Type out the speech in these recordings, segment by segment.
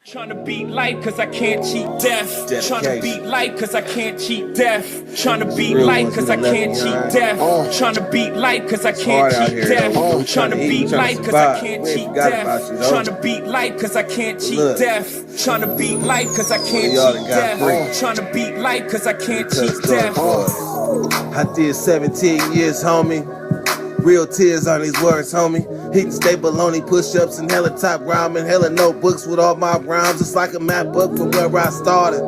Tryna beat life cause I can't cheat death. Tryna beat life cause I can't cheat death. Tryna beat life cause I can't cheat death. Tryna beat life cause I can't cheat death. Tryna beat life cause I can't cheat death. Tryna beat life cause I can't cheat death. Tryna beat life cause I can't cheat death. Tryna beat life cause I can't cheat death. I did 17 years, homie. Real tears on these words, homie. Hitting staple baloney push-ups and hella top rhyming, hella notebooks with all my rhymes. It's like a map book from where I started.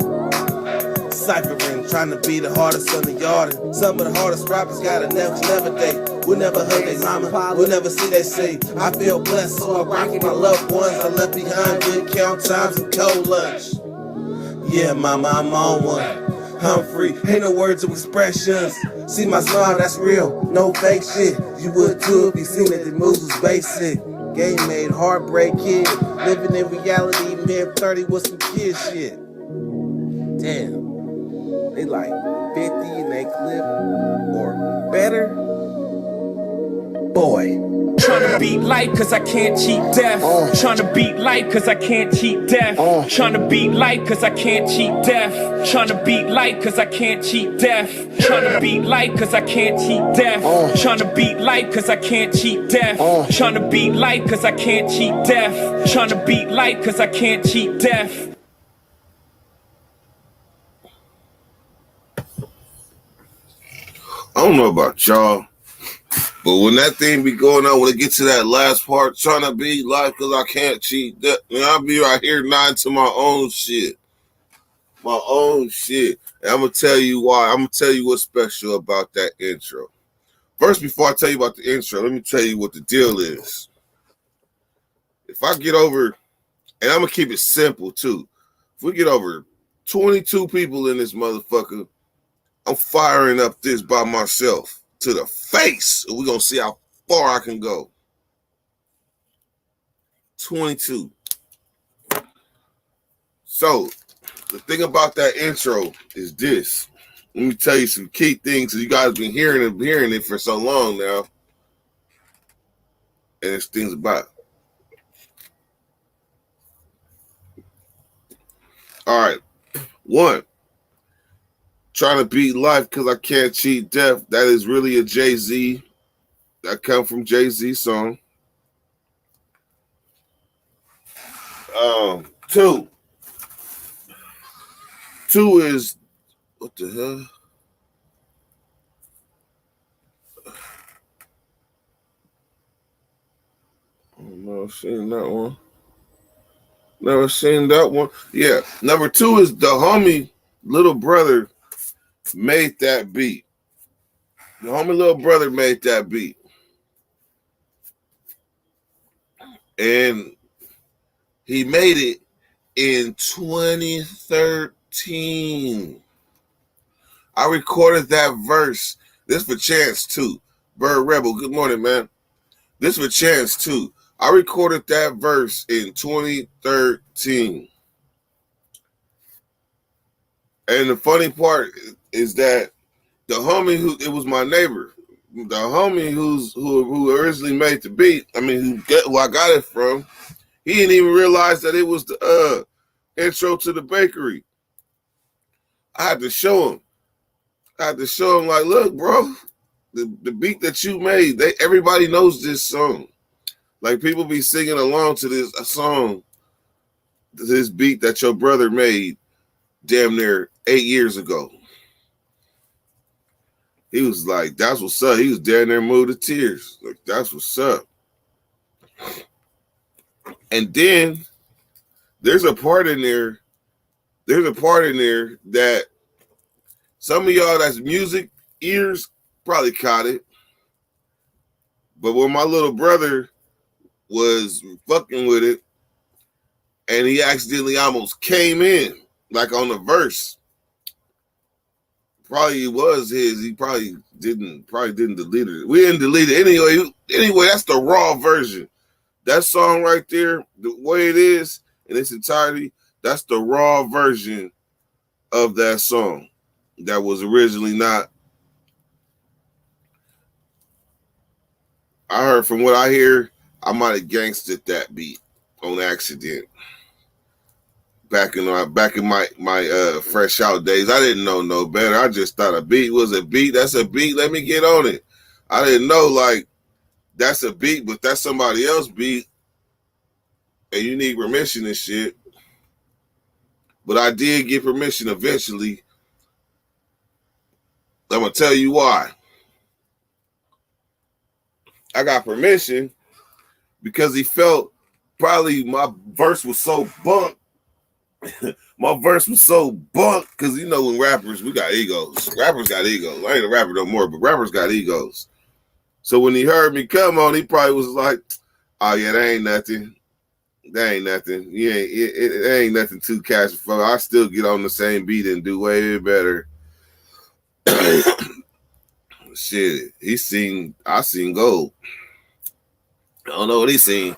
Ciphering, trying to be the hardest on the yard. Some of the hardest rappers got a never date. We'll never hug they mama, we'll never see they say. I feel blessed, so I rock with my loved ones. I left behind good count times and cold lunch. Yeah, mama, I'm on one. I'm free, ain't no words of expressions. See my smile, that's real, no fake shit. You would too if you seen that the moves was basic. Game made, heartbreak kid. Living in reality, mid 30 with some kid shit. Damn, they like 50 in they clip or better. Boy. Tryna beat life cause I can't cheat death. Tryna beat life cause I can't cheat death. Tryna beat life cause I can't cheat death. Tryna beat life cause I can't cheat death. Tryna beat life cause I can't cheat death. Tryna beat life cause I can't cheat death. Tryna beat life cause I can't cheat death. Tryna beat life cause I can't cheat death. I don't know about y'all, but when that thing be going on, when it gets to that last part, trying to be life because I can't cheat, that, man, I'll be right here nodding to my own shit. My own shit. And I'm going to tell you why. I'm going to tell you what's special about that intro. First, before I tell you about the intro, let me tell you what the deal is. If I get over, and I'm going to keep it simple too. If we get over 22 people in this motherfucker, I'm firing up this by myself to the face. We're going to see how far I can go. 22. So, the thing about that intro is this. Let me tell you some key things. You guys have been hearing it for so long now. And there's things about it. All right. 1. Trying to beat life because I can't cheat death. That is really a Jay-Z. That come from Jay-Z song. 2. 2 is, what the hell? I don't know, I've seen that one. Never seen that one. Yeah. Number 2 is the homie little brother made that beat. The homie little brother made that beat. And he made it in 2013. I recorded that verse. This for Chance too. Bird Rebel, good morning, man. This for Chance too. I recorded that verse in 2013. And the funny part is that the homie it was my neighbor. The homie who originally made the beat, who I got it from, he didn't even realize that it was the intro to the bakery. I had to show him. Like, look, bro, the beat that you made, everybody knows this song. Like, people be singing along to this song, this beat that your brother made damn near 8 years ago. He was like, that's what's up. He was down there moved to tears. Like, that's what's up. And then there's a part in there that some of y'all that's music ears probably caught it. But when my little brother was fucking with it, and he accidentally almost came in, like on the verse. Probably it was his. He probably didn't delete it. We didn't delete it anyway. That's the raw version. That song right there, the way it is in its entirety, that's the raw version of that song. That was originally not. I heard from what I hear, I might have gangsted that beat on accident. But the raw version of that song, that was the original. That song right there, the way it is in its entirety, that's the raw version of that song. That was originally not. I heard from what I hear, I might have gangsted that beat on accident. But the raw version of that song, that was the original. Back in my fresh out days, I didn't know no better. I just thought a beat was a beat. That's a beat. Let me get on it. I didn't know like that's a beat, but that's somebody else beat, and you need permission and shit. But I did get permission eventually. I'm gonna tell you why. I got permission because he felt probably my verse was so bunk. My verse was so bunk because you know when rappers we got egos. Rappers got egos. I ain't a rapper no more, but rappers got egos. So when he heard me come on, he probably was like, "Oh yeah, that ain't nothing. That ain't nothing. Yeah, it ain't nothing too cash for. I still get on the same beat and do way better." Shit, I seen gold. I don't know what he seen.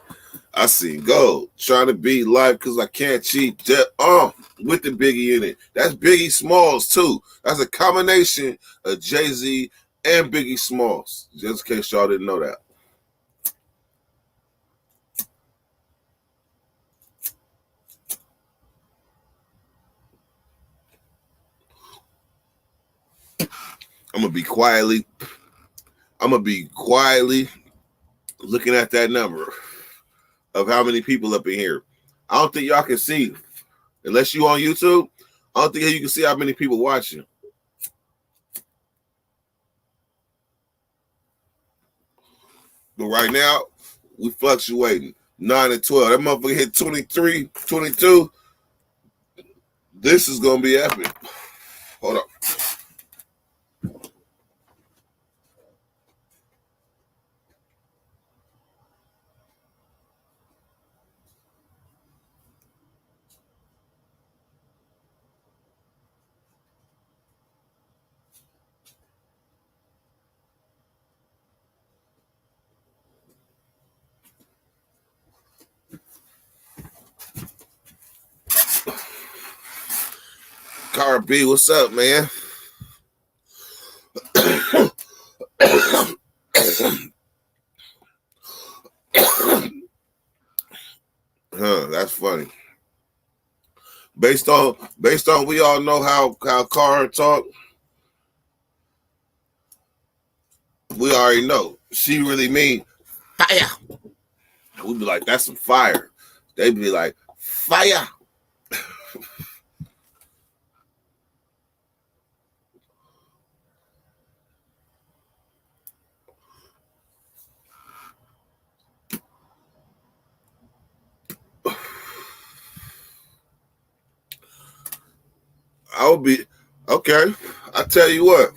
I seen gold. Trying to beat life because I can't cheat. With the Biggie in it. That's Biggie Smalls too. That's a combination of Jay-Z and Biggie Smalls. Just in case y'all didn't know that. I'm gonna be quietly looking at that number of how many people up in here. I don't think y'all can see, unless you on YouTube, I don't think you can see how many people watching. But right now, we fluctuating. 9 and 12. That motherfucker hit 23, 22. This is gonna be epic. Hold up. Car B, what's up, man? That's funny. Based on we all know how Car talk. We already know she really mean fire. We be like, that's some fire. They be like, fire. I'll be okay. I tell you what,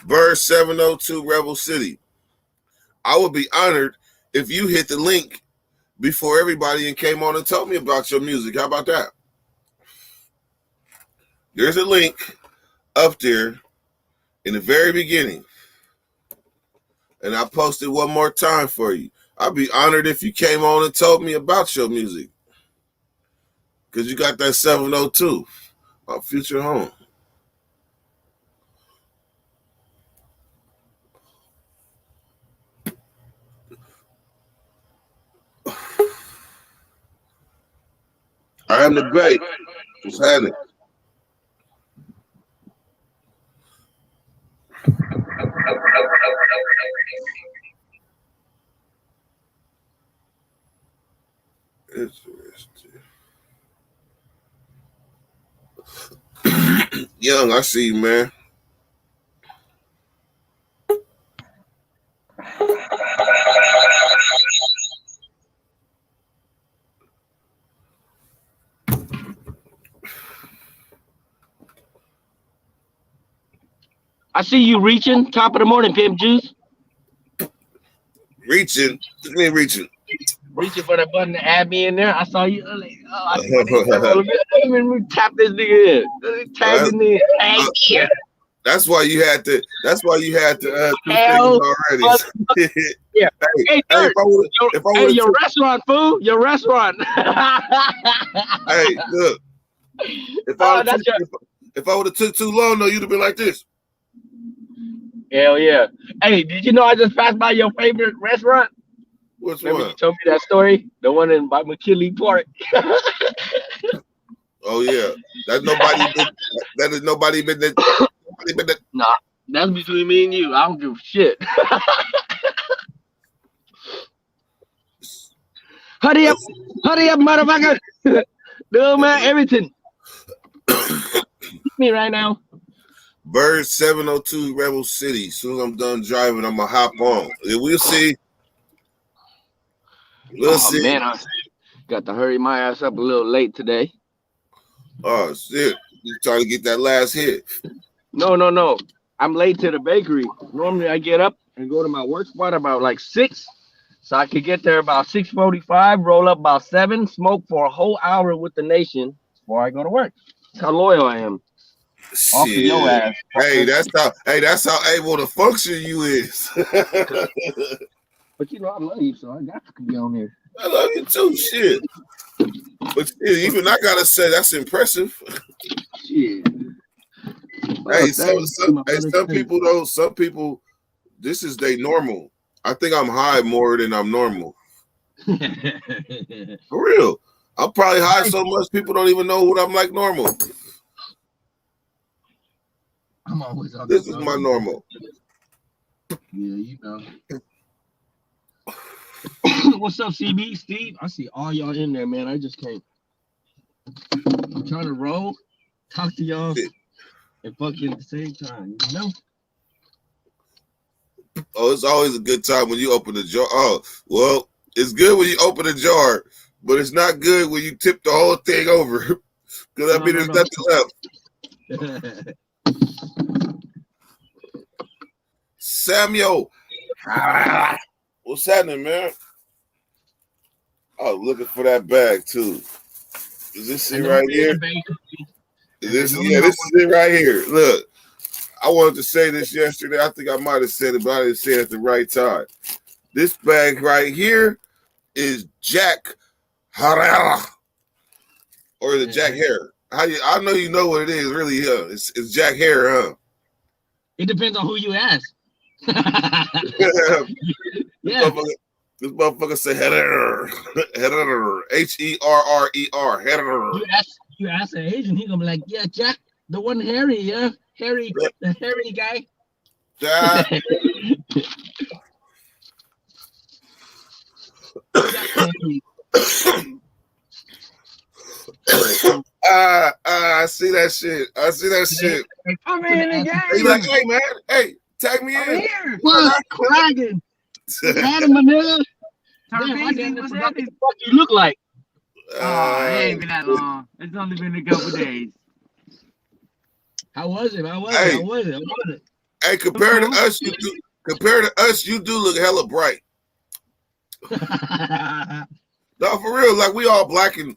Bird 702 Rebel City. I would be honored if you hit the link before everybody and came on and told me about your music. How about that? There's a link up there in the very beginning. And I posted one more time for you. I'd be honored if you came on and told me about your music. Because you got that 702, our future home. I am the great. What's happening? Young, I see you, man. I see you reaching. Top of the morning, Pimp Juice. Reaching. What do you mean reaching? Reaching for that button to add me in there. I saw you. Like, I see let me tap this nigga in. Let me tag him in. Thank you. That's why you had to. That's why you had to two Hell, already. Yeah. Hey, hey, your restaurant, fool. Your restaurant. Hey, look. If I would have took too long, though, you'd have been like this. Hell yeah. Hey, did you know I just passed by your favorite restaurant? Which Remember one? you told me that story? The one in by McKinley Park. Oh yeah, that's nobody. That is nobody been that. Nobody been that. Nah, that's between me and you. I don't give a shit. Hurry up, motherfucker! No man, everything. Me right now. Bird 702 Rebel City. As soon as I'm done driving, I'm gonna hop on. We'll see. We'll see. Man, I got to hurry my ass up a little late today. Oh shit! You trying to get that last hit? No. I'm late to the bakery. Normally I get up and go to my work spot about like 6. So I could get there about 6:45, roll up about 7, smoke for a whole hour with the nation before I go to work. That's how loyal I am. Off of your ass. Hey, that's how able to function you is. But you know I love you, so I got to be on here. I love you too, shit. But shit, even I gotta say that's impressive. Shit. Hey, some people, this is their normal. I think I'm high more than I'm normal. For real. I'm probably high so much people don't even know what I'm like normal. I'm always on this is my normal. Yeah, you know. What's up, CB, Steve? I see all y'all in there, man. I just can't. I'm trying to roll, talk to y'all, and fucking at the same time, you know? Oh, it's always a good time when you open the jar. Oh, well, it's good when you open a jar, but it's not good when you tip the whole thing over. Because I mean, there's nothing left. Samuel, what's happening, man? Oh, looking for that bag too. Is this it right here? This is it right here. Look, I wanted to say this yesterday. I think I might have said it, but I didn't say it at the right time. This bag right here is Jack Herrera, or the Jack Hare. I know you know what it is, really. It's Jack Hare, huh? It depends on who you ask. Yeah. This motherfucker say Herrera, Herrera, Herrera. You ask an Asian, he gonna be like, yeah, Jack, the one Harry, yeah, Harry, the Harry guy. Jack. I see that shit. I'm in the game. He's like, hey man, hey, tag me in. Here. What's cracking? Adam Manila. What you look like? Oh, it ain't been that long. It's only been a couple days. How was it? Hey, compared to us, you do look hella bright. No, for real. Like we all black and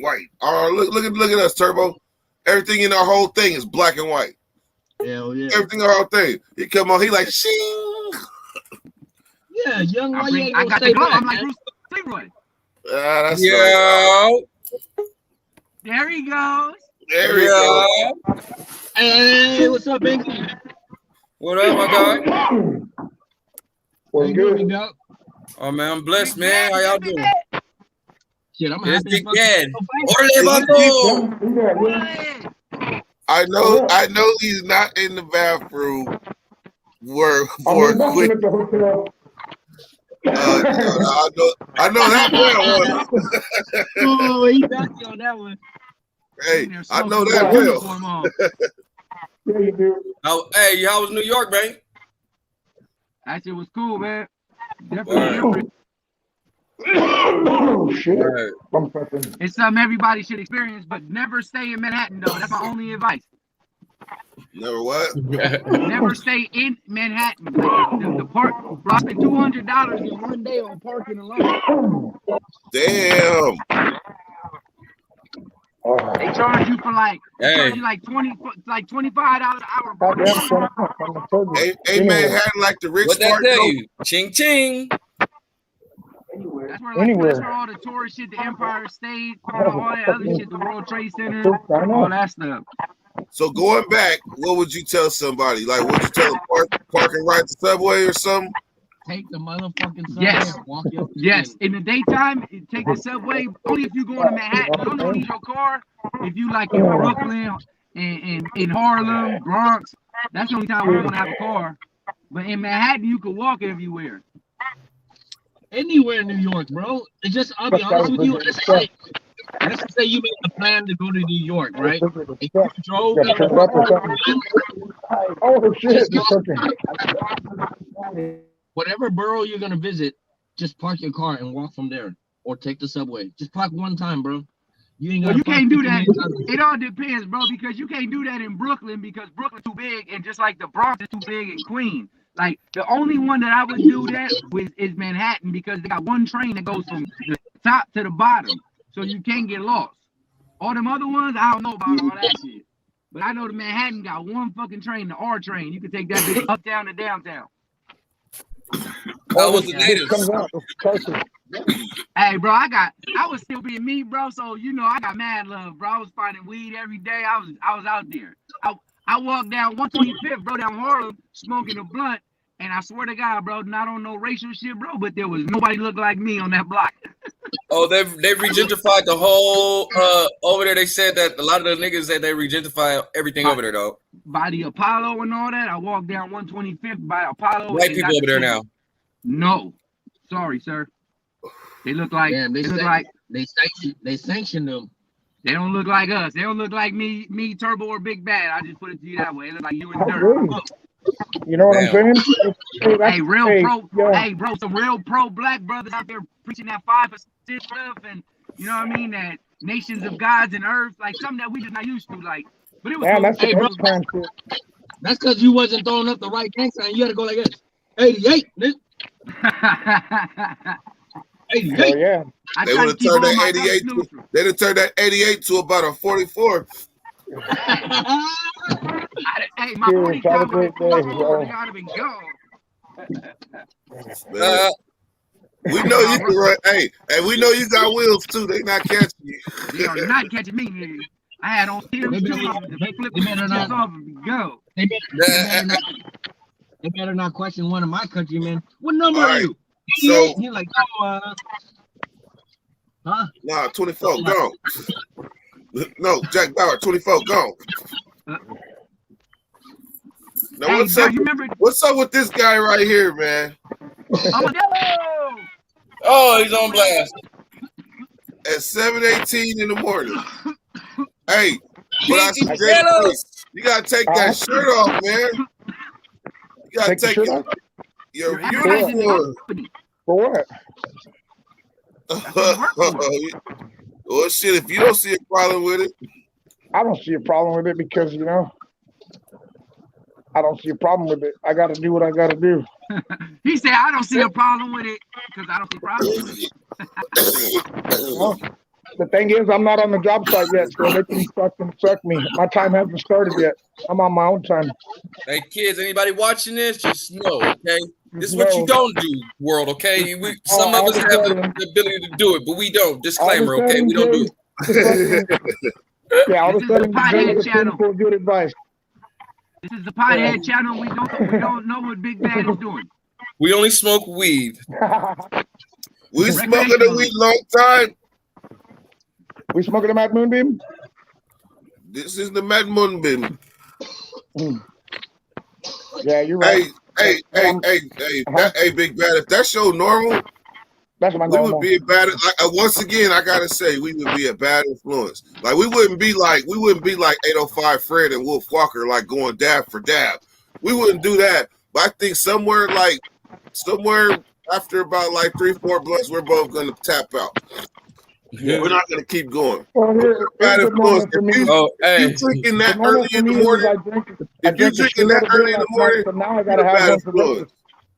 white. Look at us, Turbo. Everything in our whole thing is black and white. Hell yeah. Everything in our whole thing. He come on, he like shing. Yeah, young white. I got the glow. I'm like Bruce Leroy. That's Yo. right. There he goes. There we go. Hey, what's up, Binky? What up, my dog? What's good? Oh man, I'm blessed, man. How y'all doing? Shit, I'm This happy. big dad. Orale, vato. I know he's not in the bathroom for a quick. I know that well. Oh, he got you on that one. Hey, I know that well. Yeah, you do. Hey, how was New York, man? That shit was cool, man. Definitely different. Oh shit! Right. It's something everybody should experience, but never stay in Manhattan, though. That's my only advice. Never what? Never stay in Manhattan. Like the park, I spent $200 in one day on parking alone. Damn. They charge you for like, Hey. $25 an hour. Ain't Manhattan like the rich What that part? tell you? Ching ching. That's where all the tourist shit, the Empire State, all that other shit, the World Trade Center, all that stuff. So going back, what would you tell somebody? Like, would you tell them park and ride the subway or something? take the motherfucking subway Yes. and walk your Yes. In the daytime, take the subway. Only if you going to Manhattan. You don't need your car. If you like in Brooklyn, in Harlem, Bronx, that's the only time we're gonna have a car. But in Manhattan, you can walk everywhere. Anywhere in New York, bro. It's just, I'll be honest with you. Let's say you made a plan to go to New York, right? And you drove Oh shit! whatever borough you're gonna visit, just park your car and walk from there, or take the subway. Just park one time, bro. You ain't Well, gonna. you can't do that. It all depends, bro, because you can't do that in Brooklyn because Brooklyn's too big, and just like the Bronx is too big in Queens. Like the only one that I would do that with is Manhattan because they got one train that goes from the top to the bottom, so you can't get lost. All them other ones, I don't know about all that shit. But I know the Manhattan got one fucking train, the R train. You can take that bitch uptown to downtown. How was the natives? Hey, bro, I was still being me, bro. So you know, I got mad love, bro. I was finding weed every day. I was out there. I walked down 125th, bro, down Harlem, smoking a blunt, and I swear to God, bro, not on no racial shit, bro, but there was nobody looked like me on that block. Oh, they've regentrified the whole over there. They said that a lot of the niggas said they regentrify everything over there, though. By the Apollo and all that, I walked down 125th by Apollo. White people over there now. No, sorry, sir. They look like they sanctioned them. They don't look like us. They don't look like me, Turbo, or Big Bad. I just put it to you that way. They look like you and Dirt. You know what I'm saying? Hey, hey, bro, some real pro black brothers out there preaching that 5% stuff, and you know what I mean? That nations of gods and earth, like something that we just not used to. Like, but it was cool. That's Hey, bro, that's because you wasn't throwing up the right gang sign. You had to go like this. 88, nigga. 88. Oh, yeah. They would have turned that 88. They'd have turned that 88 to about a 44. Hey, my 40 caliber would have been gone. We know you can run. Hey, we know you got wheels too. They not catching you. They are not catching me, nigga. I had on Tim's too. They better not off and go. They better not question one of my countrymen. What number are you? So he's like, huh? Nah, 24, gone. No, Jack Bauer, 24, gone. Now Hey, what's bro, up? What's up with this guy right here, man? Oh, he's on blast. At 7:18 in the morning. Hey, but I suggest you gotta take that shirt off, man. You gotta take your uniform. For what? Well, shit, if you don't see a problem with it. I don't see a problem with it because, you know, I don't see a problem with it. I got to do what I got to do. He said, I don't see a problem with it because I don't see a problem with it. Well, the thing is, I'm not on the job site yet, so they can fucking suck me. My time hasn't started yet. I'm on my own time. Hey, kids, anybody watching this, just know, okay? This is what you don't do, world, okay? Some of us have the ability to do it, but we don't. Disclaimer, okay? We don't do it. Yeah, all of a sudden, good advice. This is the Pothead channel. We don't know what Big Bad is doing. We only smoke weed. We smoking the weed long time. We smoking the Mad Moonbeam? This is the Mad Moonbeam. Yeah, you're right. Hey, Big Bad, if that's your normal, that's my normal. We would be a bad. Once again, I gotta say, we would be a bad influence. Like we wouldn't be like 805 Fred and Wolf Walker, like going dab for dab. We wouldn't do that. But I think somewhere after about like 3-4 blunts, we're both gonna tap out. Yeah. We're not gonna keep going. Well, bad influence. If you drinking that early in the morning, if you're drinking that early in the morning, so now I gotta have one.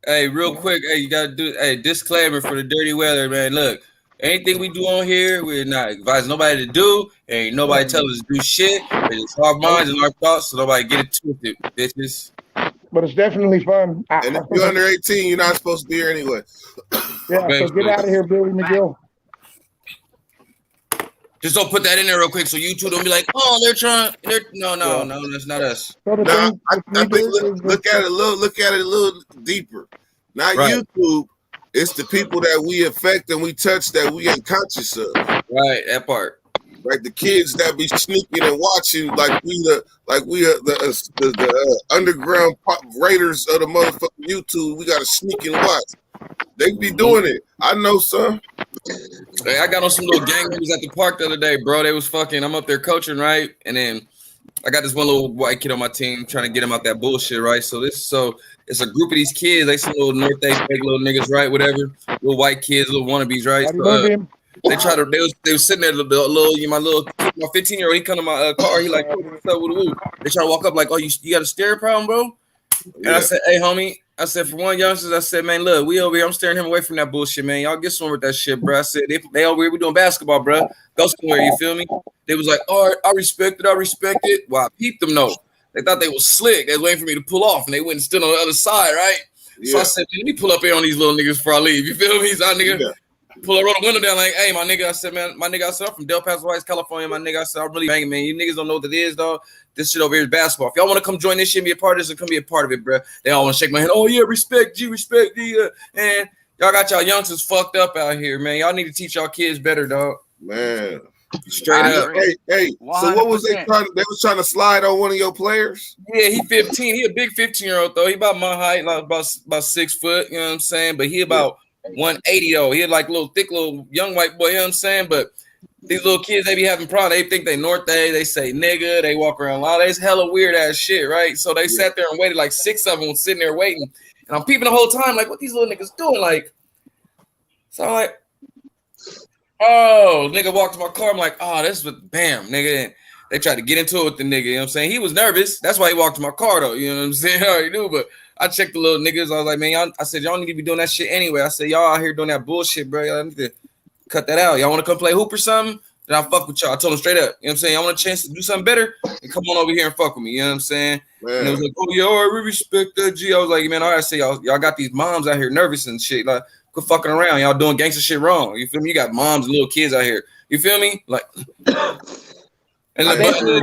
Hey, real quick, hey, you gotta do disclaimer for the dirty weather, man. Look, anything we do on here, we're not advising nobody to do. Ain't nobody tell us to do shit. It's our minds and our thoughts, so nobody get it twisted, bitches. But it's definitely fun. And if you're under 18, you're not supposed to be here anyway. Yeah, so get out of here, Billy McGill. Just don't put that in there real quick, so you two don't be like, oh, no, that's not us. I think look at it a little deeper. not Right. YouTube. It's the people that we affect and we touch that we ain't conscious of. Right, that part. Like the kids that be sneaking and watching, like the underground raiders of the motherfucking YouTube. We gotta sneak and watch. They be doing it. I know, son. Hey, I got on some little gang members at the park the other day, bro. They was fucking. I'm up there coaching, right? And then I got this one little white kid on my team trying to get him out that bullshit, right? So it's a group of these kids. They some little North Bay fake little niggas, right? Whatever, little white kids, little wannabes, right? So, they tried to. They was sitting there. My 15-year-old. He come to my car. He like, what's up? Woo? They try to walk up like, oh, you got a stereo problem, bro? And I said, hey, homie. I said, for one, youngsters, I said, man, look, we over here. I'm steering him away from that bullshit, man. Y'all get somewhere with that shit, bro. I said, they over here. We doing basketball, bro. Go somewhere. You feel me? They was like, all right, I respect it. Well, I peeped them, though. They thought they was slick. They was waiting for me to pull off, and they went and stood on the other side, right? Yeah. So I said, let me pull up here on these little niggas before I leave. You feel me? He's out, nigga. Yeah. Roll the window down like, hey, my nigga. I said, man, my nigga, I said, I'm from Del Paso Heights, California. My nigga, I said, I'm really banging, man. You niggas don't know what it is, dog. This shit over here is basketball. If y'all want to come join this shit and be a part of this and come be a part of it, bro. They all want to shake my hand. Oh, yeah, respect G. And y'all got y'all youngsters fucked up out here, man. Y'all need to teach y'all kids better, dog. Man. Straight up. Hey. 100%. So what was they trying to slide on one of your players? Yeah, he 15. He a big 15-year-old, though. He about my height, like about 6 foot, you know what I'm saying? But he about 180, though. He had like a little thick, little young white boy, you know what I'm saying? But these little kids, they be having problems. They think they North Day. They say nigga. They walk around loud. It's hella weird ass shit, right? So they sat there and waited. Like 6 of them was sitting there waiting. And I'm peeping the whole time, like, what these little niggas doing? Like, so I'm like, oh, nigga walked to my car. I'm like, oh, this was bam, nigga. And they tried to get into it with the nigga. You know what I'm saying? He was nervous. That's why he walked to my car, though. You know what I'm saying? I already knew, but I checked the little niggas. I was like, man, I said, y'all need to be doing that shit anyway. I said, y'all out here doing that bullshit, bro. Y'all need to cut that out. Y'all want to come play hoop or something? Then I'll fuck with y'all. I told them straight up. You know what I'm saying? Y'all want a chance to do something better? And come on over here and fuck with me. You know what I'm saying? Man. And it was like, oh, yeah, all right, we respect that, G. I was like, man, all right, I say, y'all got these moms out here nervous and shit. Like, quit fucking around. Y'all doing gangster shit wrong. You feel me? You got moms and little kids out here. You feel me? Like, and I bet you it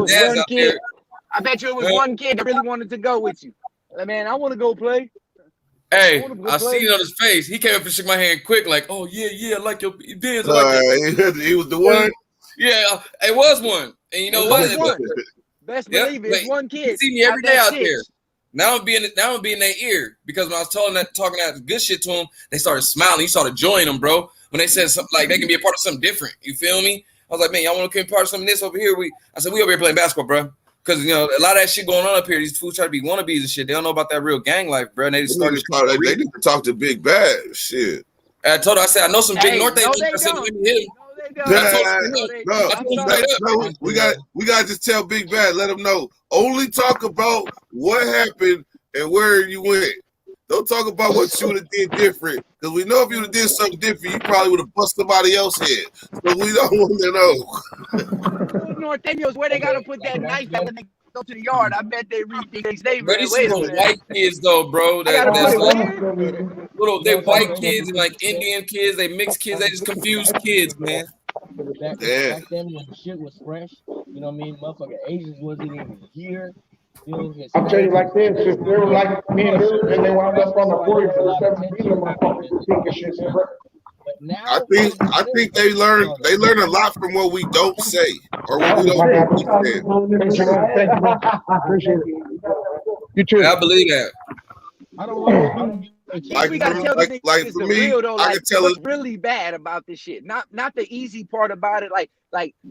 was one kid that really wanted to go with you. Like, man, I want to go play. Hey, I see it on his face. He came up and shook my hand quick, like, oh, yeah, I like your bids. Like he was the one? Yeah, it was one. And you know what? Best believe it. It's one kid. You see me every day out there. Now I'm being in their ear because when I was talking that good shit to them, they started smiling. He started joining them, bro. When they said something like they can be a part of something different. You feel me? I was like, man, y'all want to be a part of something this over here? I said, we over here playing basketball, bro. Because, you know, a lot of that shit going on up here. These fools try to be wannabes and shit. They don't know about that real gang life, bro. And they just started. They need to talk to Big Bad. Shit. I told her, I said, I know some big North Day. I said, let me hit him. No, we got to just tell Big Bad, let him know. Only talk about what happened and where you went. Don't talk about what you would have did different. Because we know if you would have did something different, you probably would have bust somebody else's head. So we don't want to know. North Day knows where they got to put that knife at when they go to the yard. I bet they read things. They these white kids, though, bro. That's like, they white kids and like Indian kids. They mixed kids. They just confused kids, man. Back then when the shit was fresh, you know what I mean? Motherfucking Asians wasn't even here. I'll tell you like this, if they were like me and they wound up on the 40s or 17 motherfuckers shit. I think they learn a lot from what we don't say or what we don't say. Appreciate it. You too. I believe that. I don't know. Like for me, real, though, I can tell what's really bad about this shit. Not the easy part about it. Like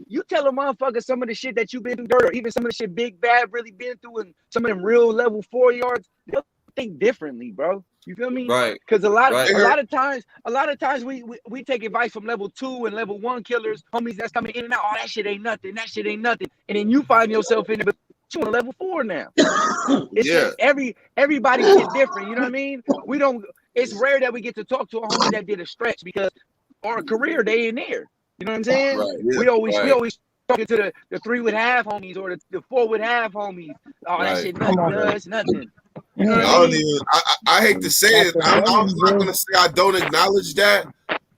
you tell a motherfucker some of the shit that you've been through, or even some of the shit Big Bad really been through, and some of them real level 4 yards, they'll think differently, bro. You feel me? Right. Because a lot of times we take advice from level 2 and level 1 killers, homies that's coming in and out. Oh, that shit ain't nothing. And then you find yourself in it, but you on level 4 now. It's just everybody shit different. You know what I mean? It's rare that we get to talk to a homie that did a stretch because or a career they in there. You know what I'm saying? Right, yeah, we always talking to the 3.5 homies or the 4.5 homies. Oh, that shit nothing does nothing. You know what I mean? I hate to say it. I'm not gonna say I don't acknowledge that,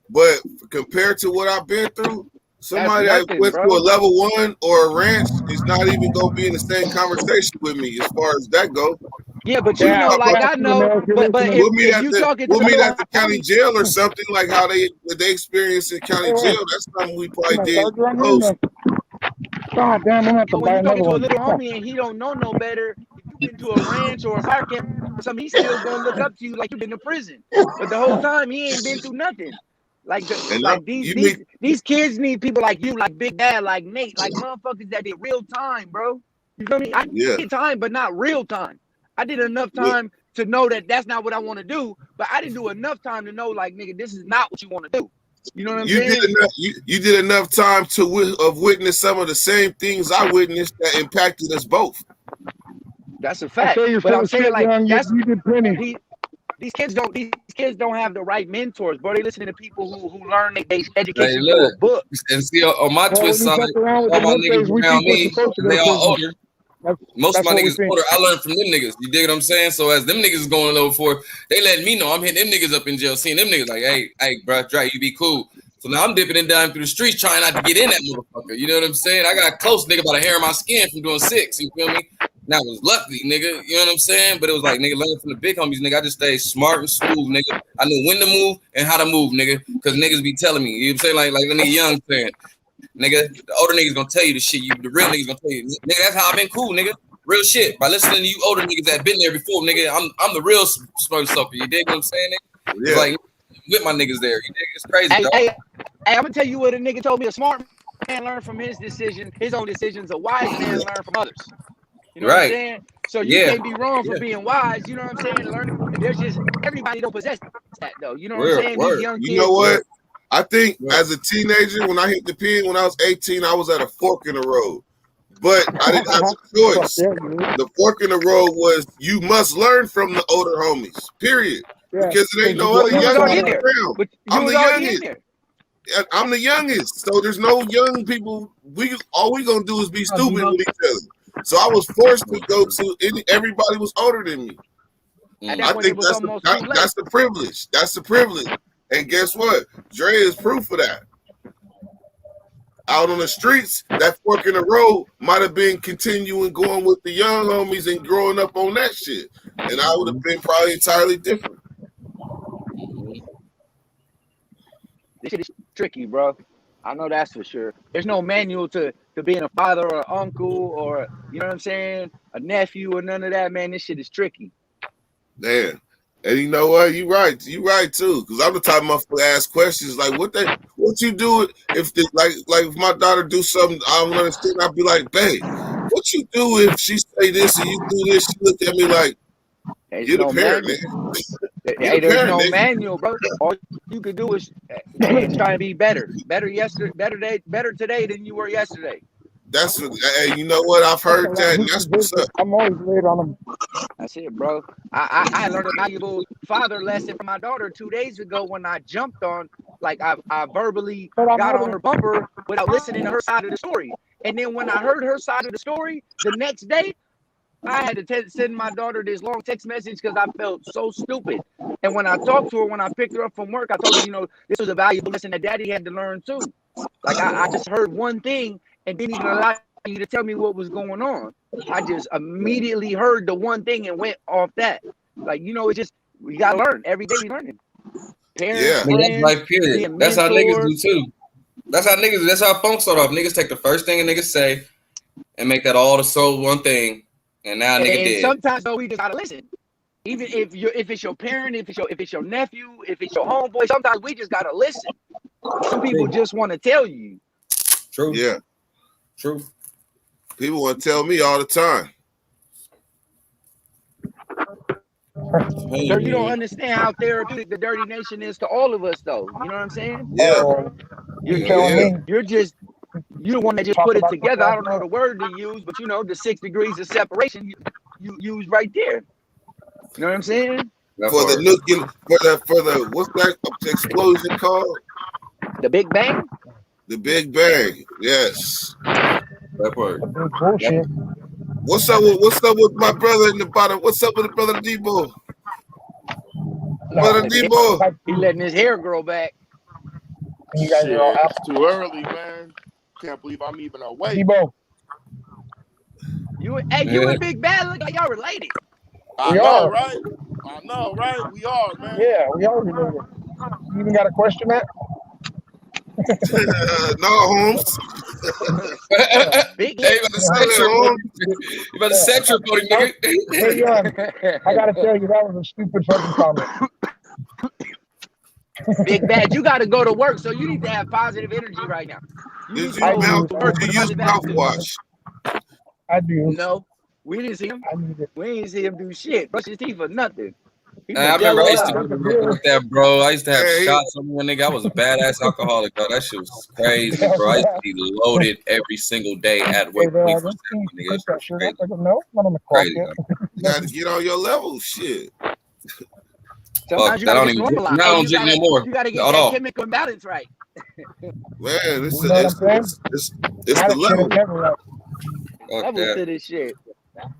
but compared to what I've been through, somebody that went to a level 1 or a ranch is not even gonna be in the same conversation with me as far as that goes. Yeah, but you know, like I know, but we'll meet at the county jail or something, like how they experience in county jail. That's something we probably did. God damn, I'm gonna have to when buy you another talking to a one. little homie and he don't know no better, if you've been to a ranch or a fire camp or something, he's still gonna look up to you like you've been to prison. But the whole time he ain't been through nothing. Like these kids need people like you, like Big Dad, like Nate, like motherfuckers that did real time, bro. You feel me? I did time, but not real time. I did enough time to know that that's not what I want to do, but I didn't do enough time to know, like, nigga, this is not what you want to do. You know what I'm saying? You did enough time to witness some of the same things I witnessed that impacted us both. That's a fact. But I'm saying, like, you did plenty. These kids don't have the right mentors, bro. They listening to people who learn they education Hey, through look, a book. and see on my Twitch side, all my niggas around me, they all older. Most of my niggas older. I learned from them niggas. You dig what I'm saying? So as them niggas going low for, they letting me know I'm hitting them niggas up in jail, seeing them niggas like, hey, bro, Dre, you be cool. So now I'm dipping and diving through the streets trying not to get in that motherfucker. You know what I'm saying? I got close, nigga, by the hair of my skin from doing 6. You feel me? And I was lucky, nigga. You know what I'm saying? But it was like, nigga, learning from the big homies, nigga. I just stayed smart and smooth, nigga. I knew when to move and how to move, nigga. Because niggas be telling me. You know what I'm saying? Like the nigga Young saying, nigga, the older niggas gonna tell you the shit. The real niggas gonna tell you. Nigga, that's how I've been cool, nigga. Real shit. By listening to you older niggas that been there before, nigga, I'm the real smart sucker. You dig what I'm saying, nigga? Yeah. It's like with my niggas there. You dig? It's crazy. Hey, I'm gonna tell you what a nigga told me. A smart man learn from his own decisions. A wise man learn from others. You know what I'm saying? So you can't be wrong for being wise. You know what I'm saying? Learning. There's just everybody don't possess that though. You know what I'm saying? These young kids. You know what? I think as a teenager, when I hit the pen, when I was 18, I was at a fork in the road. But I didn't have a choice. The fork in the road was you must learn from the older homies. Period. Because it ain't no other young people around. I'm the youngest. I'm the youngest. So there's no young people. All we gonna do is be stupid with each other. So I was forced to go to everybody was older than me. I think that's the privilege. That's the privilege. And guess what? Dre is proof of that. Out on the streets, that fork in the road might have been continuing going with the young homies and growing up on that shit. And I would have been probably entirely different. This shit is tricky, bro. I know that's for sure. There's no manual to being a father or an uncle or, you know what I'm saying, a nephew or none of that, man. This shit is tricky. Damn. And you know what? You right too. Because I'm the type of motherfucker ask questions like, what you do if if my daughter do something I don't understand? I'd be like, babe, what you do if she say this and you do this? She look at me like, you're the parent, nigga. Hey, there's no manual, bro. All you can do is try to be better. Better today than you were yesterday. Hey, you know what? I've heard that. And that's what's up. I'm always late on them. That's it, bro. I learned a valuable father lesson from my daughter 2 days ago when I jumped on, like I verbally got on her bumper without listening to her side of the story. And then when I heard her side of the story, the next day, I had to send my daughter this long text message because I felt so stupid. And when I talked to her, when I picked her up from work, I told her, you know, this was a valuable lesson that daddy had to learn too. Like I just heard one thing and didn't even allow you to tell me what was going on. I just immediately heard the one thing and went off that. Like, you know, it's just, we got to learn. Every day we learning. Parents, friends, that's life, period. That's how niggas do too. That's how funk start off. Niggas take the first thing a nigga say and make that all the soul one thing. And now nigga dead. Sometimes though we just gotta listen. Even if it's your parent, if it's your nephew, if it's your homeboy, sometimes we just gotta listen. Some people just want to tell you. True. Yeah. True. People want to tell me all the time. So you don't understand how therapeutic the Dirty Nation is to all of us, though. You know what I'm saying? Yeah. You're the one that just put it together. I don't know the word to use, but you know the 6 degrees of separation you use right there. You know what I'm saying? For the what's that explosion called? The Big Bang. The Big Bang. Yes. That part. Bullshit. What's up with my brother in the bottom? What's up with the brother Debo? Brother Debo. He letting his hair grow back. You guys are all out too early, man. Can't believe I'm even awake. Debo. You and Big Bad look like y'all related. I We know, are. right? I know, right? We are, man. Yeah, we are related. You even got a question, Matt? No, Holmes. Big Hey, you hit. about to set your you about to set your voting, nigga. Hey, Young, I gotta tell you, that was a stupid fucking comment. Big Bad, you got to go to work, so you need to have positive energy right now. You need Did to you I go do. to work did with you a use positive attitude. mouthwash? I do. No, we didn't see him. I need it. We ain't see him do shit. Brush his teeth or nothing. He I been remember I jello used to out. go to work with that, bro. I used to have Hey. shots on me, nigga. I was a badass alcoholic, bro. That shit was crazy, bro. I used to be loaded every single day at Hey, work. man, I 24/7, just need nigga. to That take shit that was shirt crazy. off. I go, no, not on the clock Crazy, yet. You got to get on your level, shit. Sometimes you I gotta don't just even. normalize. Now I Hey, don't drink no more. you gotta get At that all. chemical imbalance right. Man, You know what I'm saying? it's the That shit level. is never right. Fuck Levels that. to this shit.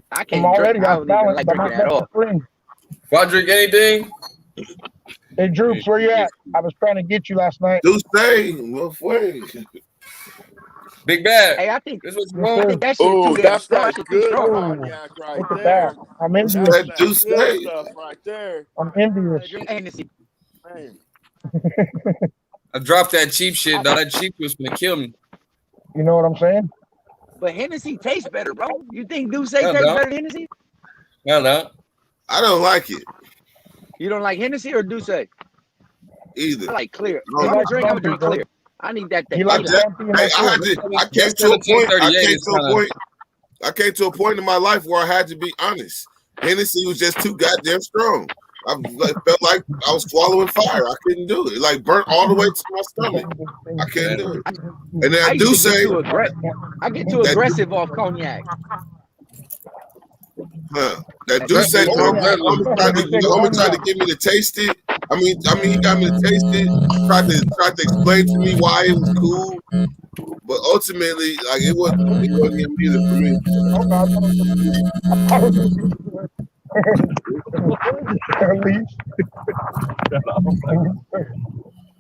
I I'm can't already drink. I off don't even balance, like but drinking not at all. clean. If I drink anything, Hey, Droops, where you at? I was trying to get you last night. Do say, what way? Big Bad. Hey, I think This what you Yes, want? sir. that shit Oh, too damn that's strong. that That shit too good strong. cognac right Look at there. that. I'm What's envious. that do That's good say? stuff right there. I'm envious. Drink Hennessy. Man. I dropped that cheap shit. Now that cheap was gonna kill me. You know what I'm saying? But Hennessy tastes better, bro. You think Douce tastes No, better no. than Hennessy? No. I don't like it You don't like Hennessy or Douce? I either. like clear. If No. I'm gonna drink, I'm gonna Grumpy, drink bro. clear. I need that He likes tequila. grumpy and that's I it. came to a point. 1738 is kinda- I came to a point in my life where I had to be honest. Hennessy was just too goddamn strong. I felt like I was swallowing fire. I couldn't do it. It like burnt all the way to my stomach. I couldn't do it. And then I do used to say get too aggressive. I get too that- aggressive off cognac. that do say Oh, the homie tried to get me to taste it. I mean, he got me to taste it. Tried to explain to me why it was cool, but ultimately, like it wasn't him either for me.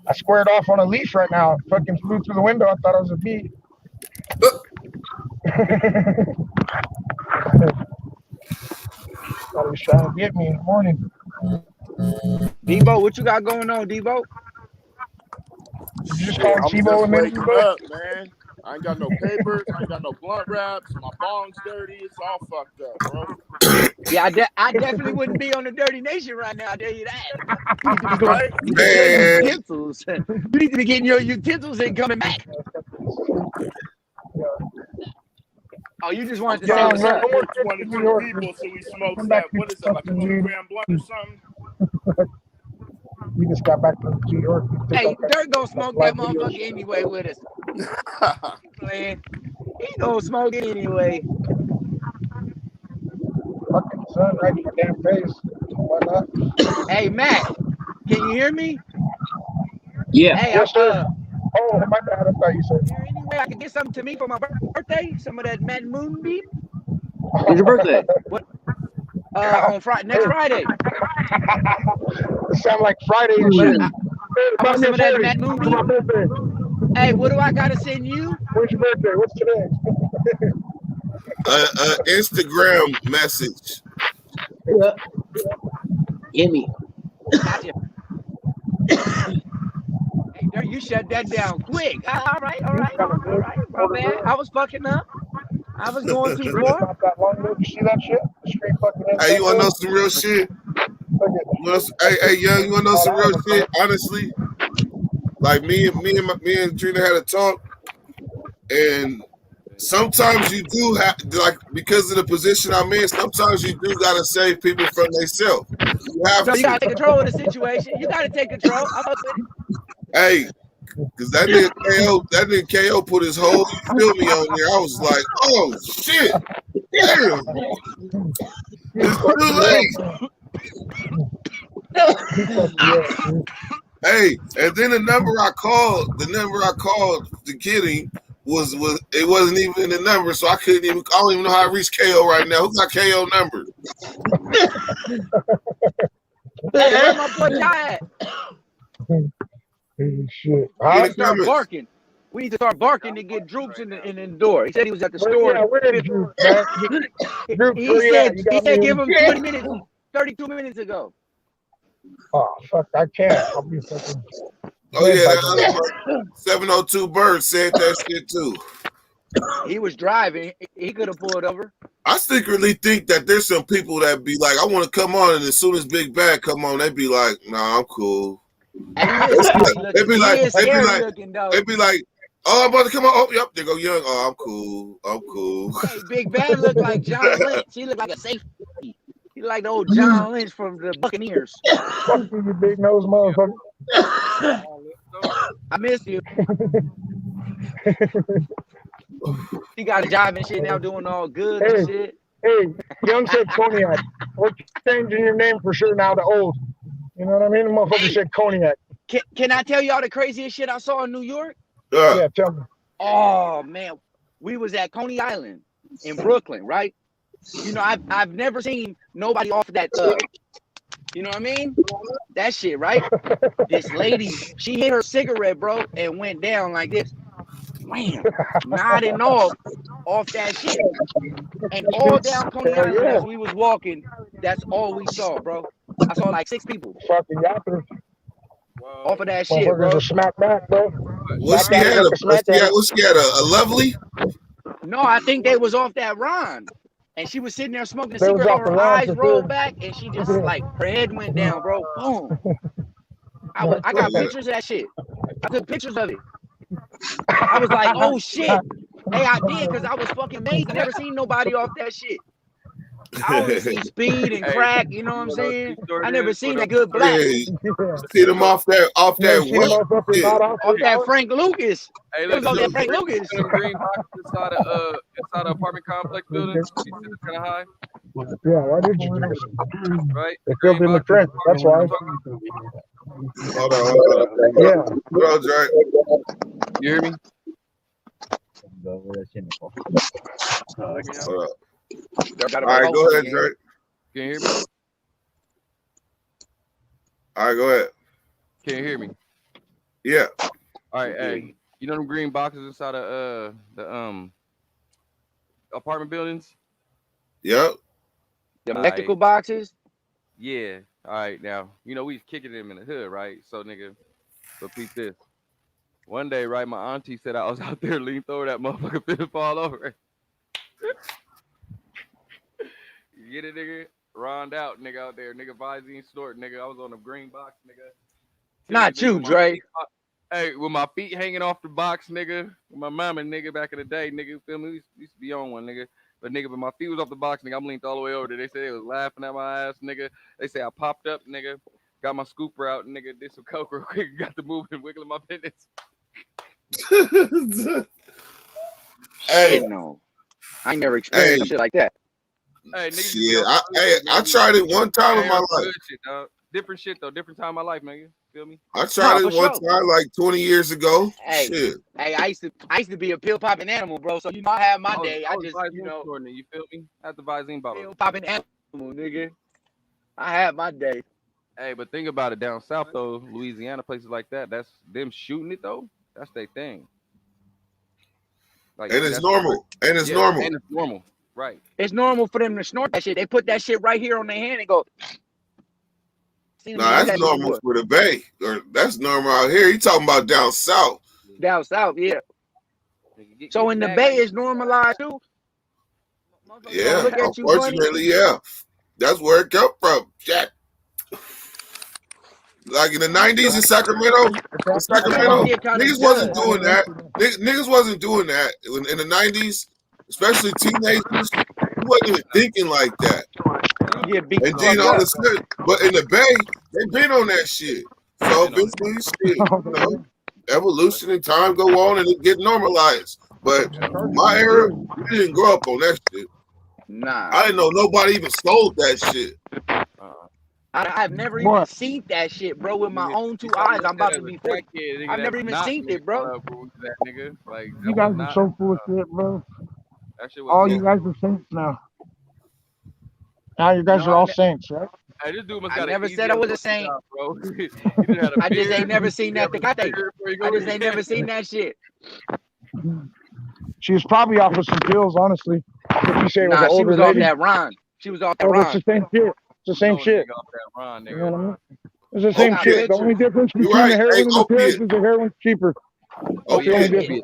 I squared off on a leaf right now. It fucking flew through the window. I thought it was a bee. Thought he was trying to get me in the morning. Debo, what you got going on, Debo? Did you just Shit, call I'm Tebow just and then waking up, man. I ain't got no papers. I ain't got no blunt wraps. My bong's dirty. It's all fucked up, bro. Yeah, I definitely wouldn't be on the Dirty Nation right now. I tell you that. You need to be Right? getting your Man. utensils. You need to be getting your utensils and coming back. Oh, you just wanted to say Trying what's to up. get 22 people so we smokes that. What is it, like a 2-gram blunt or something? We just got back from New York. Hey, Dirk gonna smoke that motherfucker anyway with us. Man, he gonna smoke it anyway. Fucking sun right in my damn face. Why not? Hey, Matt, can you hear me? Yeah. Hey, Yes, sir. Oh, my bad. I thought you said. Is there any way I could get something to me for my birthday? Some of that Matt Moonbeam? When's your birthday? What? On Friday, next Friday. It sound like Friday and But shit. I want some of that Matt Moonbeam. My birthday. Hey, what do I gotta send you? When's your birthday? What's today? Instagram message. Yeah. Gimme. Gotcha. Hey, Dirk, you shut that down quick. All right. My bad. I was fucking up. I was going too far. Not that long ago. You see that shit? Straight fucking. Hey, you wanna know some real shit? Hey, young, you wanna know some real shit? Honestly, like me and Trina had a talk, and sometimes you do have, like, because of the position I'm in, sometimes you do gotta save people from themselves. You have So to. you gotta take control of the situation. You gotta take control. I'm up with it. Hey, because that nigga KO put his whole feel me on there. I was like, oh shit, damn, it's too late. Hey, and then the number I called to get him was it wasn't even the number, so I don't even know how to reach KO right now. Who got KO number? Hey, where's my boy Jai at? Shit. We need to start barking. We need to start barking to get Droops in the door. He said he was at the store. Yeah, where is Droops, man? He said give him 20 minutes. 32 minutes ago. Oh fuck, I can't. I'll be fucking. Oh yeah, that other 702 Bird said that shit too. He was driving. He could have pulled over. I secretly think that there's some people that be like, I want to come on, and as soon as Big Bad come on, they be like, nah, I'm cool. And he is scary looking. They be like, he is scary looking, though. they be like, oh, I'm about to come on. Oh, yep, they go Young. Oh, I'm cool. I'm cool. Hey, Big Bad looked like John Lynch. He looked like a safety. He like the old John Lynch from the Buccaneers. Fuck you, big nose motherfucker. I miss you. He got a job and shit now, doing all good and shit. Hey, Young said Cognac. We're changing your name for sure now to Old. You know what I mean? The motherfucker said Cognac. Can I tell y'all the craziest shit I saw in New York? Yeah, tell me. Oh man, we was at Coney Island in Brooklyn, right? You know, I've never seen nobody off that you know what I mean? That shit, right? This lady, she hit her cigarette, bro, and went down like this. Wham, nodding off that shit. And all down Coney Island as we was walking, that's all we saw, bro. I saw like 6 people. Fucking yappers. Off of that shit, bro. Just smack back, bro. Was she had a lovely? No, I think they was off that Ron. And she was sitting there smoking a cigarette, her eyes rolled back, and she just like her head went down, bro. Boom. I got pictures of that shit. I took pictures of it. I was like, oh shit. Hey, I did because I was fucking amazed. I never seen nobody off that shit. I only see speed and crack, you know what I'm saying? I never seen a good black. See them off that Off that Frank Lucas. Hey, look, look, that Frank Lucas. Green box inside an apartment complex building. Kind of high. Yeah, why did you do this? Right? They filled in the trench. That's why. Hold on. Yeah. Bro, Drake. You hear me? Hold up. All right, go ahead, Drake. Can you hear me? All right, go ahead. Can you hear me? Yeah. All right, hey, you know them green boxes inside of the apartment buildings? Yep. The electrical boxes? Yeah. All right, now, you know, we was kicking them in the hood, right? So, nigga, repeat this. One day, right, my auntie said I was out there leaned over that motherfucker, finna fall over. You get it, nigga? Ronned out, nigga, out there. Nigga, Visine snort, nigga. I was on the green box, nigga. Not you, Dre. Hey, with my feet hanging off the box, nigga. With my mama, nigga, back in the day, nigga. Feel me? We used to be on one, nigga. But, nigga, but my feet was off the box, nigga. I'm leaned all the way over there. They said they was laughing at my ass, nigga. They say I popped up, nigga. Got my scooper out, nigga. Did some coke real quick. Got the moving, wiggling my business. Hey, no. I ain't never experienced shit like that. Hey, shit, I tried it one time in my life. Shit, different shit though, different time in my life, man. You feel me? I tried it one time like 20 years ago. Hey, shit. Hey, I used to be a pill popping animal, bro. So you know I have my day. I just you know you feel me? At the Visine bottle. Pill popping animal, nigga. I have my day. Hey, but think about it down south though, Louisiana, places like that. That's them shooting it though. That's their thing. Like, and it's normal. And it's normal. And it's normal. Right. It's normal for them to snort that shit. They put that shit right here on their hand and go. Nah, that's normal for the Bay. Or that's normal out here. You talking about down south? Down south, yeah. So in the Bay, it's normalized too. Yeah, unfortunately, yeah. That's where it come from, Jack. Like in the 90s in Sacramento, niggas wasn't doing that. Niggas wasn't doing that in the 90s. Especially teenagers, who wasn't even thinking like that. And then all of a sudden, but in the Bay, they been on that shit. So eventually, shit, you know, evolution and time go on and it get normalized. But my era, we didn't grow up on that shit. Nah, I didn't know nobody even sold that shit. I've never even seen that shit, bro. With my own 2 eyes, I'm about to be 40. I've never even seen it, bro. You guys are so full of shit, bro. All you guys are saints now. Now you guys are all saints, right? Hey, this dude must I never said I was a saint, bro. I just ain't never seen that. I just ain't never seen that shit. She was probably off of some pills, honestly. If you say it was an older she was lady. off that Ron. She was off that It's Ron. the same shit. It's the same shit. Off that run, You know what I nigga. mean? It's the same got shit. The only difference You're between right. the heroin Hey, and the pills is the heroin's cheaper. That's the only Opiate. difference.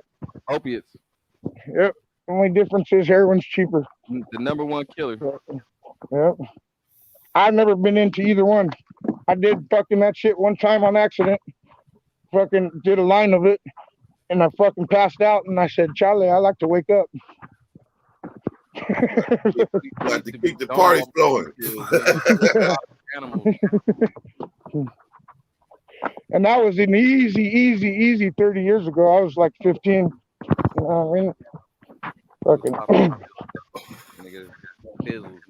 Opiates. Yep. The only difference is heroin's cheaper. The number one killer. Yep. I've never been into either one. I did fucking that shit one time on accident. Fucking did a line of it, and I fucking passed out. And I said, "Charlie, I like to wake up." Like to keep the parties going. And that was an easy 30 years ago. I was like 15. You know what I mean? Fucking.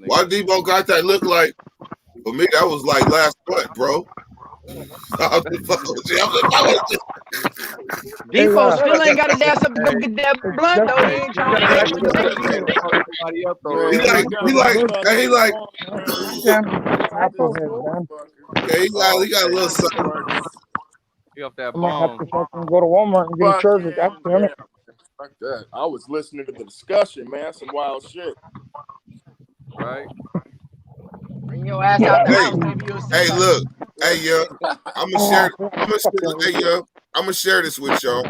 Why Debo got that look like? For me, that was like last month, bro. Debo still ain't got his ass up to go get that blunt though. He ain't trying to take he got a little something. He off that I might have bone. to fucking go to Walmart and get a charger. God damn it. Fuck that. I was listening to the discussion, man. Some wild shit. Right? Bring your ass out the house, maybe you'll see. Hey, look. Hey, yo. I'm gonna share this with y'all.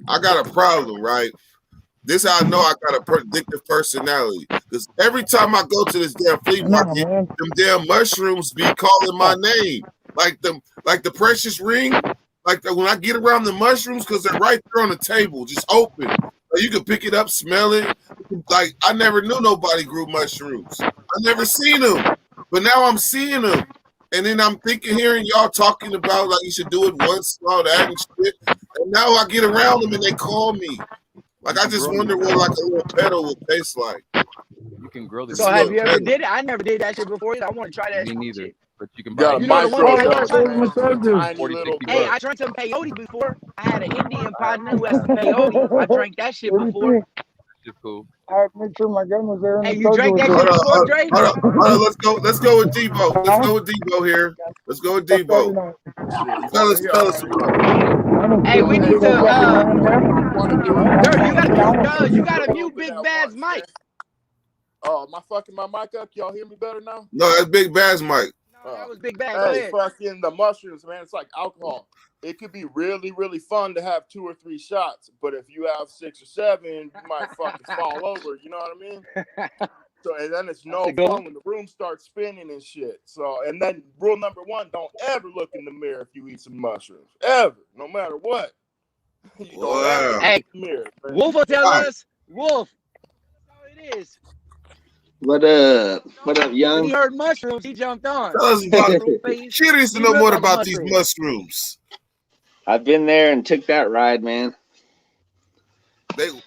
I got a problem, right? This how I know I got a predictive personality. Because every time I go to this damn flea market, them damn mushrooms be calling my name. Like the precious ring. Like when I get around the mushrooms, because they're right there on the table, just open. Like you can pick it up, smell it. Like I never knew nobody grew mushrooms. I never seen them. But now I'm seeing them. And then I'm hearing y'all talking about like you should do it once, all that and shit. And now I get around them and they call me. Like I just wonder what like a little pedal would taste like. You can grow the. So have you ever did it? I never did that shit before. I want to try that. Me neither. But you can buy. You know the one thing I tiny little. Hey, I drank some peyote before. I had an Indian partner who has some peyote. I drank that shit before. Shit cool. I make sure my gun was there. Hey, you drank that shit before, Dre? Hold on, let's go with Debo. Let's go with Debo here. Let's go with Debo. Tell us. Hey, we need to. Dirk, you gotta mute Big Bad's mic. Oh, my mic up? Y'all hear me better now? No, that's Big Bad's mic. No, that was Big Bad. Go ahead. Fucking the mushrooms, man. It's like alcohol. It could be really, really fun to have 2 or 3 shots, but if you have 6 or 7, you might fucking fall over. You know what I mean? So, and then it's no fun when the room starts spinning and shit. So, and then rule number 1: don't ever look in the mirror if you eat some mushrooms, ever, no matter what. You don't ever hey, look in the mirror, man. Wolf will tell us. Wolf, that's how it is. What up, young? He heard mushrooms. He jumped on. Tell us about it. Curious to know more about these mushrooms. I've been there and took that ride, man.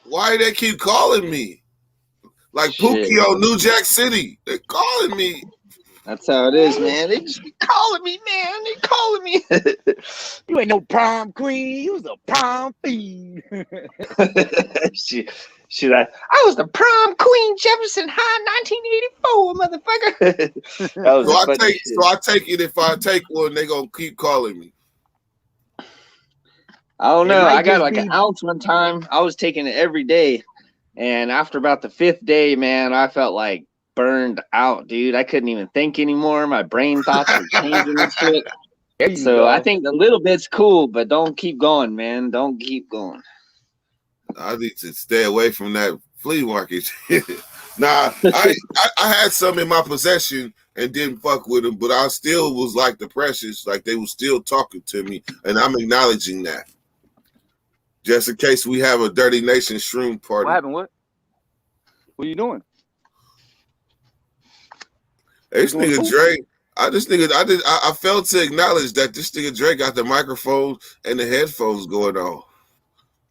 Why they keep calling me? Like Pookie on New Jack City. They're calling me. That's how it is, man. They just be calling me, man. They calling me. You ain't no prom queen. You was a prom fiend. I was the prom queen, Jefferson High, 1984, motherfucker. So I take it if I take one, they gonna keep calling me. I don't know. I got like an ounce one time. I was taking it every day. And after about the 5th day, man, I felt like burned out, dude. I couldn't even think anymore. My brain thoughts were changing and shit. So I think a little bit's cool, but don't keep going, man. Don't keep going. I need to stay away from that flea market. Nah, I had some in my possession and didn't fuck with them, but I still was like the precious, like they were still talking to me, and I'm acknowledging that. Just in case we have a Dirty Nation shroom party. What happened? What are you doing? Hey, this nigga Dre, I failed to acknowledge that this nigga Dre got the microphone and the headphones going on.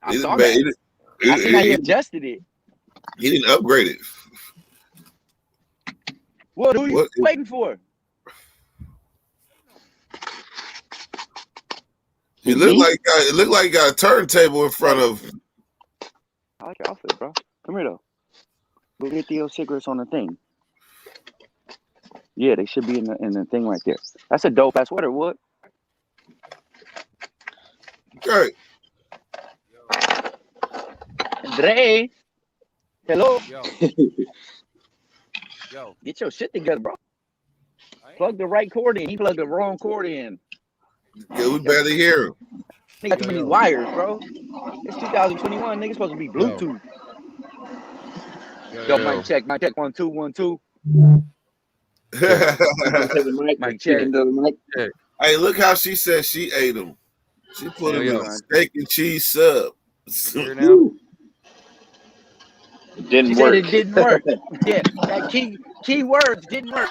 I saw that. I think he adjusted it. He didn't upgrade it. What are you waiting for? It looked like he got a turntable in front of him. I like your outfit, bro. Come here though. Go get your cigarettes on the thing. Yeah, they should be in the thing right there. That's a dope ass sweater. What? Okay. Dre. Hello. Yo. Get your shit together, bro. Plug the right cord in. He plugged the wrong cord in. Yeah, we barely hear him. Nigga got too many wires, bro. It's 2021. Nigga supposed to be Bluetooth. Yo, mic check. Mic check. 1 2 1 2. Mic check. Hey, look how she said she ate them. She put them in a steak and cheese sub. Here now. It didn't She work. said it didn't work. Yeah, that key words didn't work.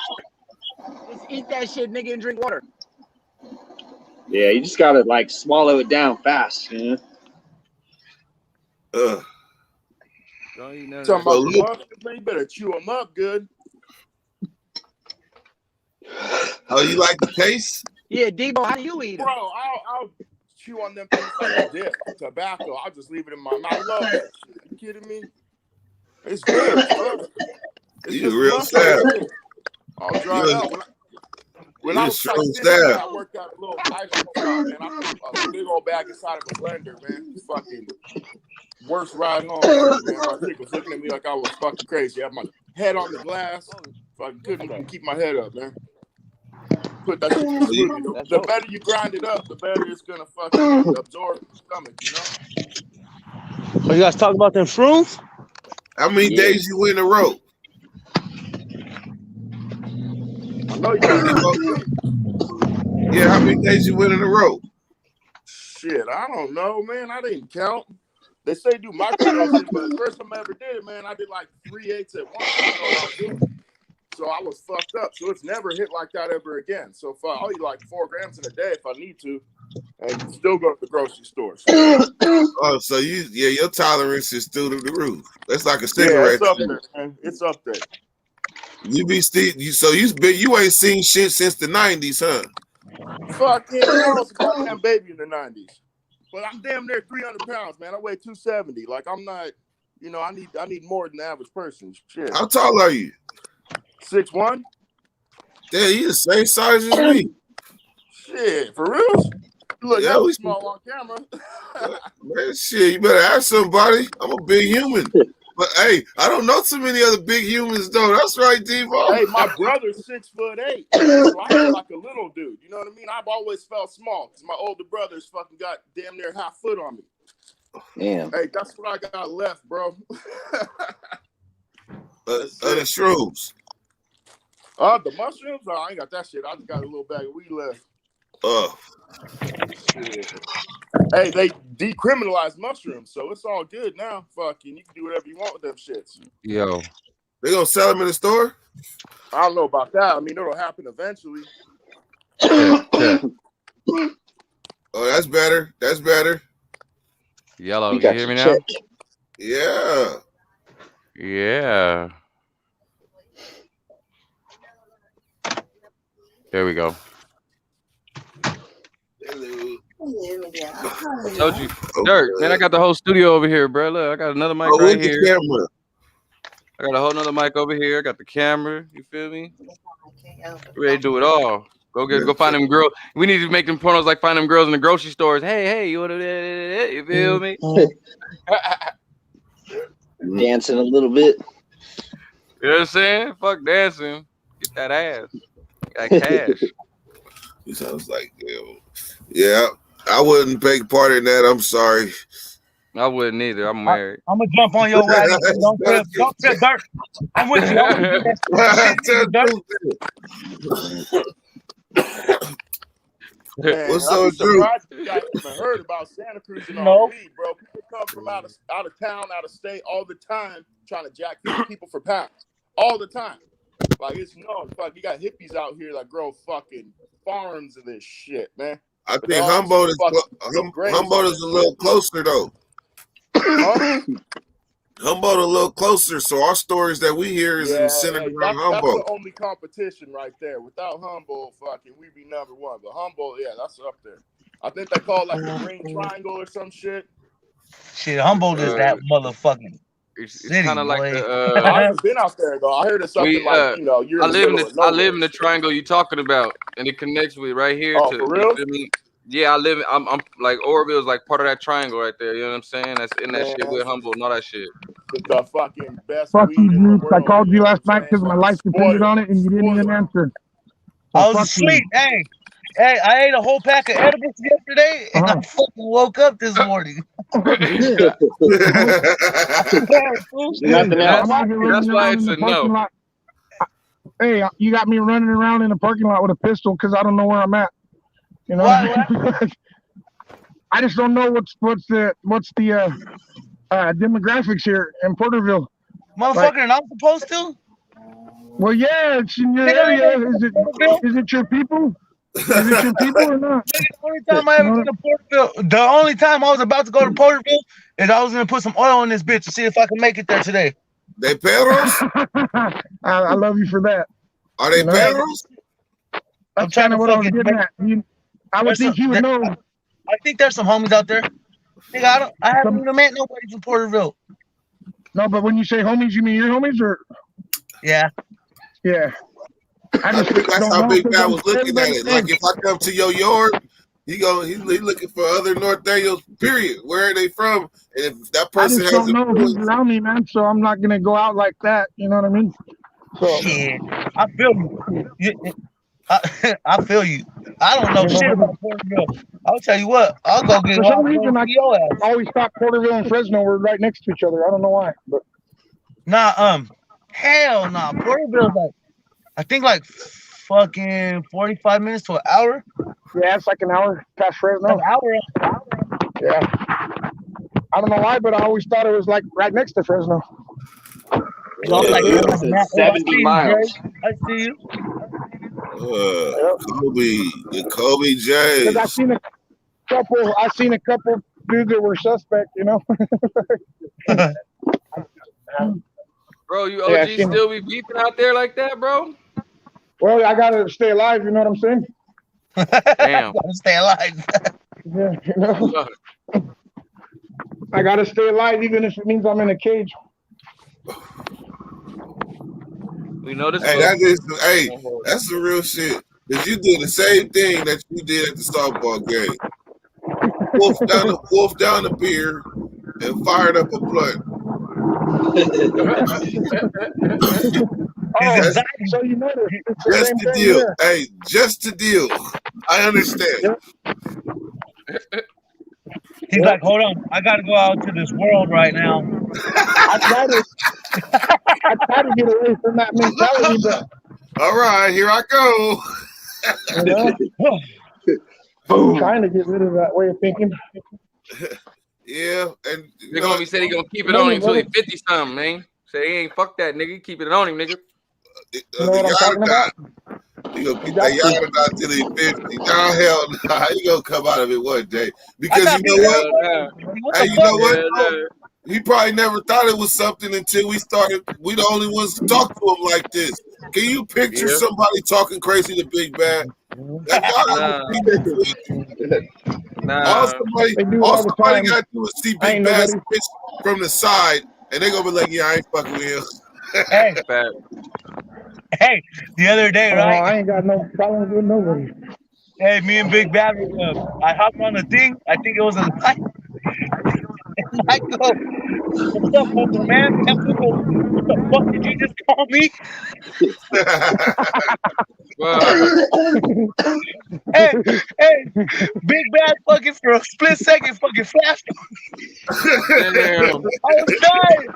Just eat that shit, nigga, and drink water. Yeah, you just gotta like swallow it down fast, you know. Don't eat none of Talking that. about the mushrooms, man, you better chew them up good. Oh, you like the taste? Yeah, Debo, how do you eat it? Bro, I'll chew on them things like a dip. Tobacco, I'll just leave it in my mouth. I love that shit. You kidding me? It's good, bro. It's You just real mushroom. sad. I'll dry it out. When I was like so 16, sad. I worked at a little ice cream shop, man. I put a big old bag inside of a blender, man. Fucking worst ride home ever, man. My chick was looking at me like I was fucking crazy. I had my head on the glass. I couldn't even keep my head up, man. Put that shit in the smoothie. The better you grind it up, the better it's gonna fucking absorb in your stomach, you know? So you guys talk about them shrooms? How many days you in a row? I know you got Yeah, how many days you win in a row? shit, I don't know, man. I didn't count. They say do microdosing, but the first time I ever did it, man, I did like 3/8 at once. I don't know what I was doing. So I was fucked up. So it's never hit like that ever again. So if I'll eat like 4 grams in a day if I need to, and still go to the grocery store. Oh, so your tolerance is through the roof. That's like a cigarette. Yeah, it's up there, man. It's up there. You ain't seen shit since the 90s, huh? Fucking, I was a goddamn baby in the 90s. But I'm damn near 300 pounds, man. I weigh 270. Like, I'm not, you know, I need more than the average person. Shit. How tall are you? 6'1". Yeah, you the same size as me. Shit, for real? You look hella small on camera. Man, shit, you better ask somebody. I'm a big human. But hey, I don't know too many other big humans though. That's right, Devo. Hey, my brother's 6'8", so I feel like a little dude. You know what I mean? I've always felt small because my older brother's fucking got damn near half foot on me. Damn. Hey, that's what I got left, bro. The shrooms. The mushrooms? Oh, I ain't got that shit. I just got a little bag of weed left. Shit. Hey, they decriminalized mushrooms, so it's all good now. Fucking, you can do whatever you want with them shits. Yo, they gonna sell them in the store? I don't know about that. I mean, it'll happen eventually. Oh, that's better. That's better. Yellow, you hear me now? Yeah. Yeah. There we go. I told you, Dirk, man, I got the whole studio over here, bro. Look, I got another mic right here. Camera. I got a whole nother mic over here. I got the camera. You feel me? We ready to do it all. Go find them girls. We need to make them pornos like find them girls in the grocery stores. Hey, you want to? You feel me? Dancing a little bit. You know what I'm saying? Fuck dancing. Get that ass. Got cash. He sounds like, yeah. I wouldn't take part in that. I'm sorry. I wouldn't either. I'm married. I'm gonna jump on your wagon. Don't feel Dirk. I'm with you. What's so true? You guys haven't heard about Santa Cruz and all weed, bro. People come from out of town, out of state all the time trying to jack people for pounds. All the time. Like, it's known. Fuck, you got hippies out here that grow fucking farms of this shit, man. I think Humboldt is a little closer, though. Huh? Humboldt a little closer, so our stories that we hear is centered around Humboldt. That's the only competition right there. Without Humboldt, fucking, we'd be number one. But Humboldt, yeah, that's up there. I think they call it like the Green Triangle or some shit. Shit, Humboldt is that motherfucking It's kind of like the. I haven't been out there though. I heard it's something like, you know, you're. I live in the triangle you're talking about, and it connects with right here. Oh, for real? Yeah, I'm like Oroville is like part of that triangle right there. You know what I'm saying? That's in that shit with Humboldt and all that shit. The fucking best. Fuck you, dude. I called you last night because my life depended on it, and you didn't even answer. I was asleep. Hey, I ate a whole pack of edibles yesterday, and I fucking woke up this morning. Nothing else. That's why it's a no. Hey, you got me running around in the parking lot with a pistol because I don't know where I'm at. You know, I just don't know what's the demographics here in Porterville. Motherfucker, and I'm supposed to? Well, yeah, it's in your area. Is it your people? Is it your people or not? The only time I ever been to Porterville, the only time I was about to go to Porterville is I was gonna put some oil in this bitch to see if I can make it there today. They perros? I love you for that. Are they perros? That's kind of what I was getting at. I would think he would know. I think there's some homies out there. Nigga, I haven't even met nobody from Porterville. No, but when you say homies, you mean your homies or? Yeah. Yeah. I think that's how Big Bad was looking at it. Like if I come to your yard, he's looking for other North Daniels, period. Where are they from? And if that person I just don't know who's around me, man, so I'm not gonna go out like that. You know what I mean? So shit. I feel you. I feel you. I don't know shit about Porterville. I'll tell you what, I'll go get for some reason I your ass. always thought Porterville and Fresno were right next to each other. I don't know why, but hell nah. Porterville's like I think like fucking 45 minutes to an hour. Yeah, it's like an hour past Fresno. An hour. Yeah. I don't know why, but I always thought it was like right next to Fresno. Like 70 miles. I see you. Kobe James. I seen a couple dudes that were suspect, you know. Bro, you OG still be beefing out there like that, bro? Well, I gotta stay alive, you know what I'm saying? Damn. Gotta stay alive. Yeah, you know. I gotta stay alive even if it means I'm in a cage. We know this. Hey, that's the real shit. Cause you do the same thing that you did at the softball game. Wolf down the beer and fired up a blunt. So you know just the deal. Here. Hey, just the deal. I understand. He's like, hold on, I gotta go out to this world right now. I try to get away from that mentality, but all right, here I go. I'm trying to get rid of that way of thinking. Yeah, and they're gonna be saying he's gonna keep it on him until he's 50 something, man. Say he ain't fuck that nigga, keep it on him, nigga. You know what I'm talking about? He gonna keep that yada not till he's 50. No, hell nah. He gonna come out of it one day. Because you know what? Hey, you know what? He probably never thought it was something until we the only ones to talk to him like this. Can you picture somebody talking crazy to Big Bad? All somebody got to do is see Big Bad's pitch from the side, and they gonna be like, "Yeah, I ain't fucking with him." Hey, the other day, right? I ain't got no problems with nobody. Hey, me and Big Bad, I hopped on the thing. I think it was a light. I go, what's up, Uncle Man? What the fuck did you just call me? hey, Big Bad fucking for a split second fucking flashed on me. I was dying.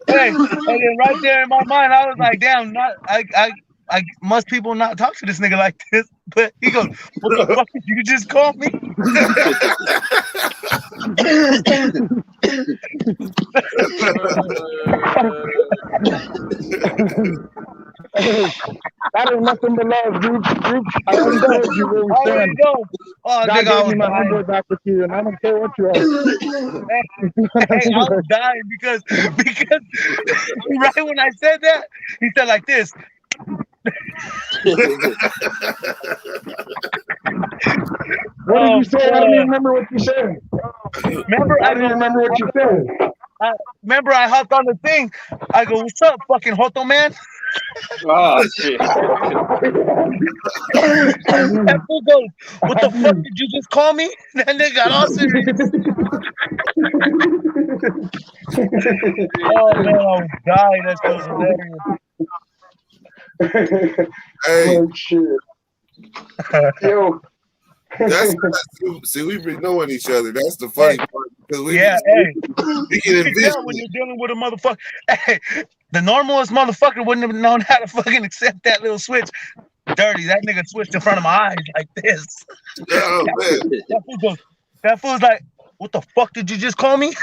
Hey, and then right there in my mind, I was like, damn, I must people not talk to this nigga like this. But he goes, what the fuck did you just call me? That ain't nothing but love, dude. I already told you where we stand. Oh, God gave me my number back with you, and I don't care what you are. Hey, I was dying because right when I said that, he said like this. What did you say? I don't even remember what you said. Remember, I don't remember what you said. Remember, I hopped on the thing. I go, "What's up, fucking Joto man?" Oh shit! That fool goes, "What the fuck did you just call me?" That nigga got all serious. Oh man, I was dying. That was hilarious. Hey, Like, shit. Yo. that's see, we be knowing each other. That's the funny part because we Yeah, hey. we You can can tell when you're dealing with a motherfucker. Hey, the normalest motherfucker wouldn't have known how to fucking accept that little switch. Dirty, that nigga switched in front of my eyes like this. Oh man, that fool's like, what the fuck did you just call me?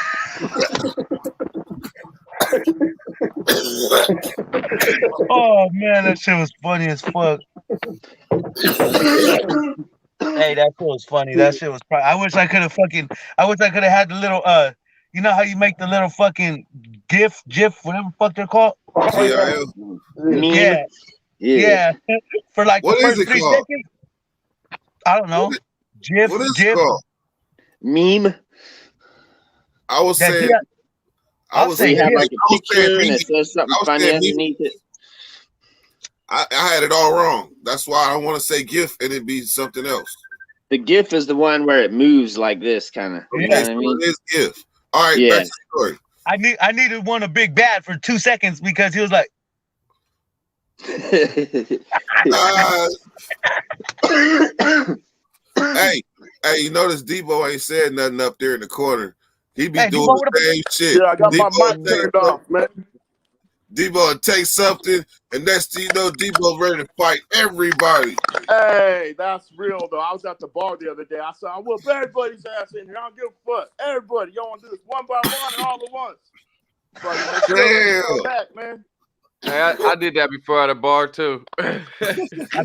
Oh man, that shit was funny as fuck. Hey, that shit was funny. That shit was. I wish I could have had the little. You know how you make the little fucking GIF, whatever the fuck they're called. Yeah. Yeah. For like What the is first it 3 called? seconds. I don't know. GIF. What is it called? Meme. I was saying. I was saying, have like a picture and it says something funny underneath it. I had it all wrong. That's why I don't want to say GIF and it be something else. The GIF is the one where it moves like this, kind of. You know what I mean? It is GIF. All right, Yeah. back to the story. I needed one a big bad for 2 seconds because he was like. Hey, you notice Debo ain't said nothing up there in the corner. He be doing Debo, the same shit. Yeah, I got my mic turned off, man. Debo will take something, and next thing you know, Debo ready to fight everybody. Hey, that's real though. I was at the bar the other day. I said, I whip everybody's ass in here. I don't give a fuck. Everybody, y'all want to do this one by one and all at once. Damn. Back, man. Hey, I did that before at a bar too. I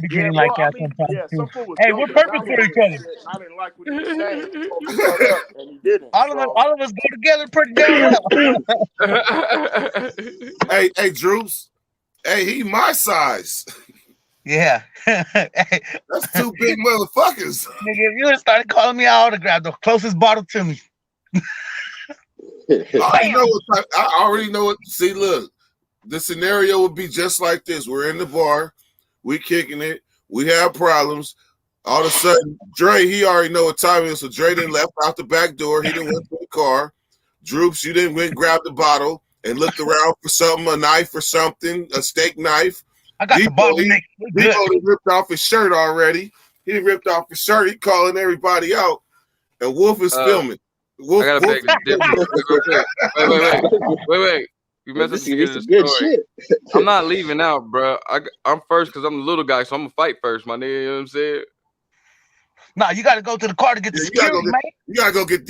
be getting like that sometimes too. Hey, we're perfect for each other. I didn't like what he was saying. He told me to shut up, and he didn't. All of us go together pretty damn well. Hey, Droops. Hey, he my size. Yeah. That's 2 big motherfuckers. Nigga, if you would have started calling me, I would have grabbed the closest bottle to me. I already know it. See, look. The scenario would be just like this. We're in the bar. We kicking it. We have problems. All of a sudden, Dre, he already know what time it is. So Dre didn't left out the back door. He didn't went to the car. Droops, you didn't went and grab the bottle and looked around for something, a knife or something, a steak knife. I got the bottle. He ripped off his shirt already. He ripped off his shirt. He calling everybody out. And Wolf is filming. Wolf, I gotta beg this difference. Wait. You messed up the good shit. I'm not leaving out, bro. I'm first because I'm the little guy, so I'm gonna fight first, my nigga. You know what I'm saying? Nah, you gotta go to the car to get the security, man. You gotta go get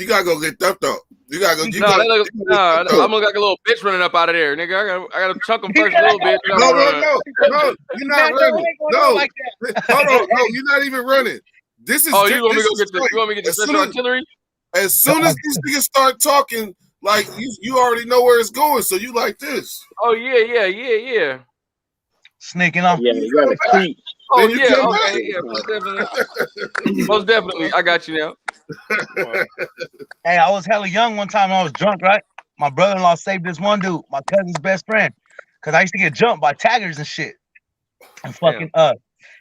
dumped up. You gotta go. I'm gonna look like a little bitch running up out of there, nigga. I gotta chunk him first a little bit. No, you're not running. No, hold on, no, you're not even running. This is. Oh, you want me to get the special artillery? As soon as these niggas start talking, like you already know where it's going, so you like this. Oh yeah. Sneaking off. Yeah, you gotta creep. Oh yeah, okay, yeah, most definitely. I got you now. Hey, I was hella young one time. I was drunk, right? My brother-in-law saved this one dude, my cousin's best friend, because I used to get jumped by taggers and shit. And fucking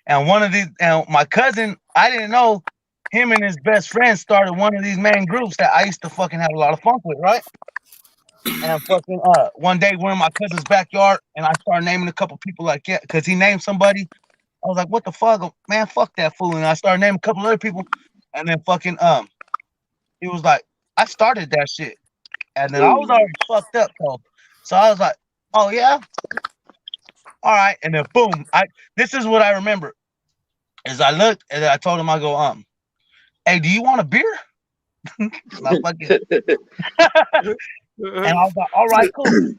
and one of these, and my cousin, I didn't know him and his best friend started one of these main groups that I used to fucking have a lot of fun with, right? And fucking one day we're in my cousin's backyard, and I started naming a couple people like that because he named somebody. I was like, what the fuck, man? Fuck that fool. And I started naming a couple other people, and then fucking he was like, I started that shit, and then I was already fucked up though. So I was like, oh yeah, all right. And then boom, this is what I remember. Is I looked and I told him, I go, hey, do you want a beer? And I was like, all right, cool.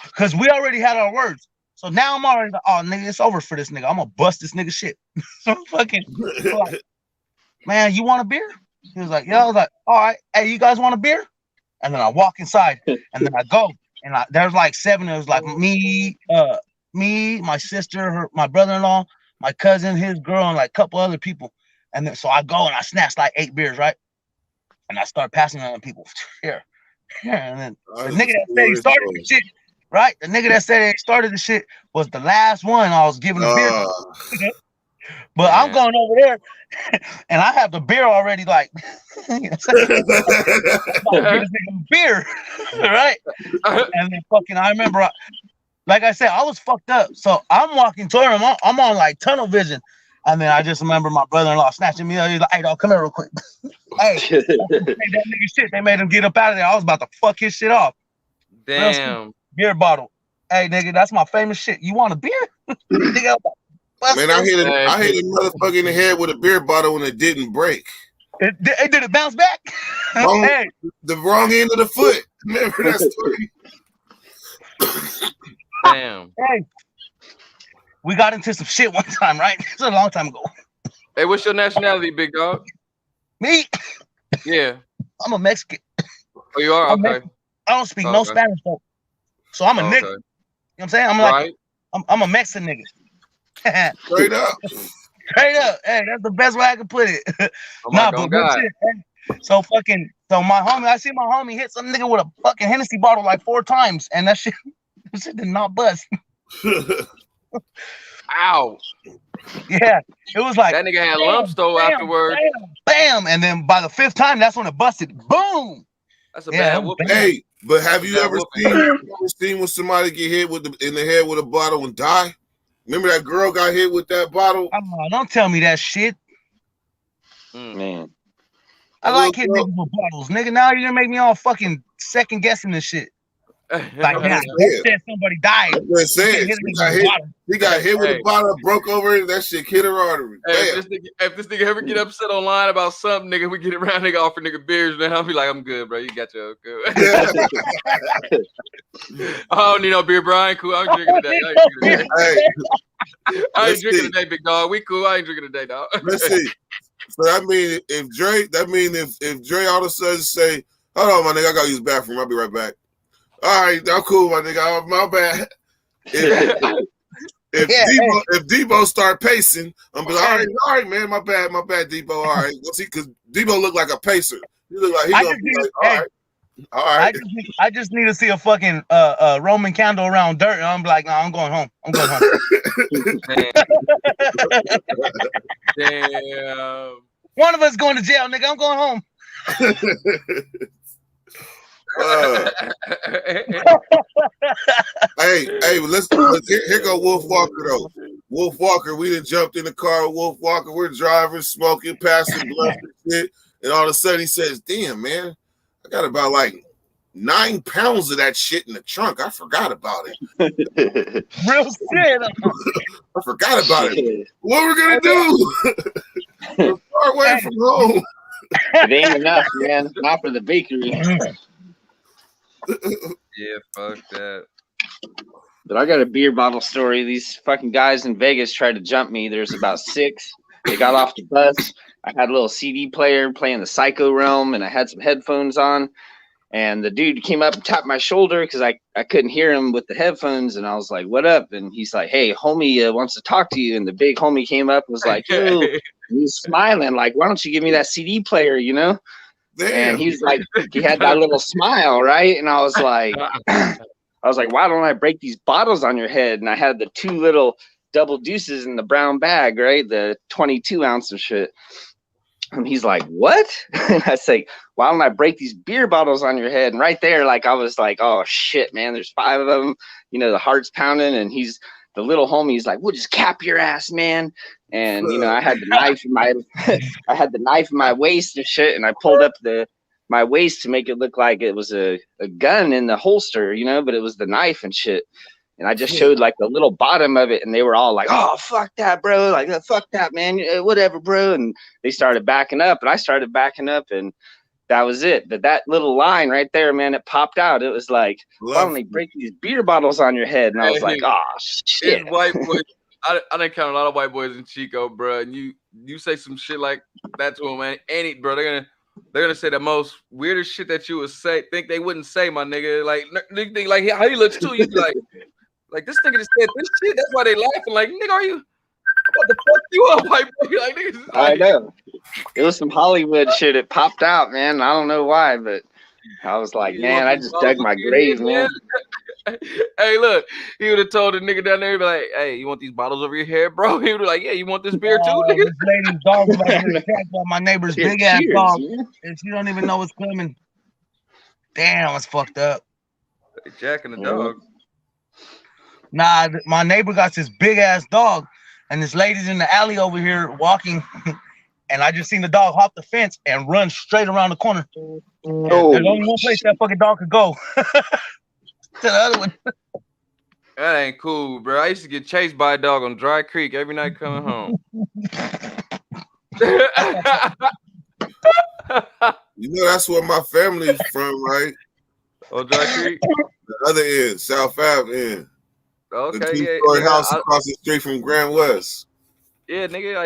Because we already had our words. So now I'm already like, oh, nigga, it's over for this nigga. I'm going to bust this nigga shit. So I'm fucking, like, man, you want a beer? He was like, yeah. I was like, all right. Hey, you guys want a beer? And then I walk inside. And then I go. And there's like 7. It was like me, my sister, my brother-in-law, my cousin, his girl, and like a couple other people. And then so I go and I snatch like 8 beers, right? And I start passing them to people. Here. And then the nigga that said he started the shit, right? The nigga that said he started the shit was the last one I was giving the beer. But I'm going over there and I have the beer already like beer, right? And then fucking I remember like I said, I was fucked up. So I'm walking toward him. I'm on like tunnel vision. And then I just remember my brother-in-law snatching me up. He's like, "Hey, dog, come here real quick." Hey, that nigga shit. They made him get up out of there. I was about to fuck his shit off. Damn. Beer bottle. Hey, nigga, that's my famous shit. You want a beer? Nigga, man, I hit a motherfucker in the head with a beer bottle and it didn't break. Did it bounce back? Hey. The wrong end of the foot. Remember that story? Damn. Hey, we got into some shit one time, right? It's a long time ago. Hey, what's your nationality, big dog? Me? Yeah. I'm a Mexican. Oh, you are? Okay. I don't speak no Spanish, though. So I'm a nigga. You know what I'm saying? I'm like, I'm a Mexican nigga. Straight up. Straight up. Hey, that's the best way I can put it. Oh my God. Shit, hey. So my homie, I see my homie hit some nigga with a fucking Hennessy bottle like 4 times, and that shit did not bust. Ow. Yeah, it was like that nigga had lumps though afterwards. Bam, and then by the 5th time, that's when it busted. Boom. That's a bad whooping. Hey, but have you ever seen when somebody get hit in the head with a bottle and die? Remember that girl got hit with that bottle? Oh, don't tell me that shit. Man. I like hitting niggas with bottles, nigga. Now you're gonna make me all fucking second guessing this shit. Like now, said somebody died. That's what I'm saying. He got hit with a bottle, broke over, that shit hit her artery. Hey, if this nigga ever get upset online about something, nigga, we get around, nigga, offer nigga beers, man. I'll be like, I'm good, bro. You got your good. I don't need no beer, Brian. Cool. I'm drinking today. I ain't drinking today, big dog. We cool. I ain't drinking today, dog. Let's see. So that mean if Dre all of a sudden say, hold on, my nigga, I gotta use the bathroom. I'll be right back. All right, I'm cool, my nigga. My bad. If Debo start pacing, I'm like, all right, man, my bad, Debo. All right, because Debo look like a pacer. He look like he gonna be like, all right. I just need to see a fucking Roman candle around dirt, and I'm like, no, I'm going home. Damn. One of us going to jail, nigga. I'm going home. Hey, let's here go Wolf Walker though. Wolf Walker, we done jumped in the car with Wolf Walker. We're driving, smoking, passing blunt and shit, and all of a sudden he says, "Damn, man, I got about like 9 pounds of that shit in the trunk. I forgot about it." Real shit. I forgot about it. What we're gonna do? We're far away from home. It ain't enough, man. Not for the bakery. Yeah, fuck that. But I got a beer bottle story. These fucking guys in Vegas tried to jump me. There's about 6. They got off the bus. I had a little CD player playing the Psycho Realm, and I had some headphones on. And the dude came up and tapped my shoulder because I couldn't hear him with the headphones. And I was like, "What up?" And he's like, "Hey, homie wants to talk to you." And the big homie came up and was like, "Yo," he was smiling like, "Why don't you give me that CD player, you know?" Damn. And he's like, he had that little smile, right? And I was like, "Why don't I break these bottles on your head?" And I had the 2 little double deuces in the brown bag, right? The 22 ounce of shit. And he's like, "What?" And I say, "Why don't I break these beer bottles on your head?" And right there, like I was like, "Oh shit, man, there's 5 of them." You know, the heart's pounding, and the little homie's like, "We'll just cap your ass, man." And you know, I had the knife in my waist and shit, and I pulled up my waist to make it look like it was a gun in the holster, you know, but it was the knife and shit. And I just showed like the little bottom of it, and they were all like, "Oh, fuck that, bro. Like, fuck that, man. Whatever, bro." And they started backing up, and I started backing up, and that was it. But that little line right there, man, it popped out. It was like, "Why don't they break these beer bottles on your head?" And I was like, "Oh, shit." It's white boys. I done count a lot of white boys in Chico, bro. And you say some shit like that to them, man. Bro, they're gonna say the most weirdest shit that you would think they wouldn't say, my nigga. Like, nigga think like how he looks too. You be like this nigga just said this shit. That's why they laughing. Like, nigga, are you? What the fuck you up, white boy? Like, niggas. I know. It was some Hollywood shit. It popped out, man. I don't know why, but I was like, man, I just dug my grave, man. Hey, look, he would have told the nigga down there, he'd be like, "Hey, you want these bottles over your head, bro?" He would be like, "Yeah, you want this beer too, nigga?" This lady's dog was like attacked by my neighbor's big ass dog, and she don't even know what's coming. Damn, it's fucked up. Jack and the dog. Nah, my neighbor got this big ass dog, and this lady's in the alley over here walking, and I just seen the dog hop the fence and run straight around the corner. Oh, There's only one place that fucking dog could go. To the other one. That ain't cool, bro. I used to get chased by a dog on Dry Creek every night coming home. You know that's where my family's from, right? On Dry Creek? The other end, South Ave end. Okay, the yeah. two-story Nigga, house across the street from Grand West. Yeah, nigga,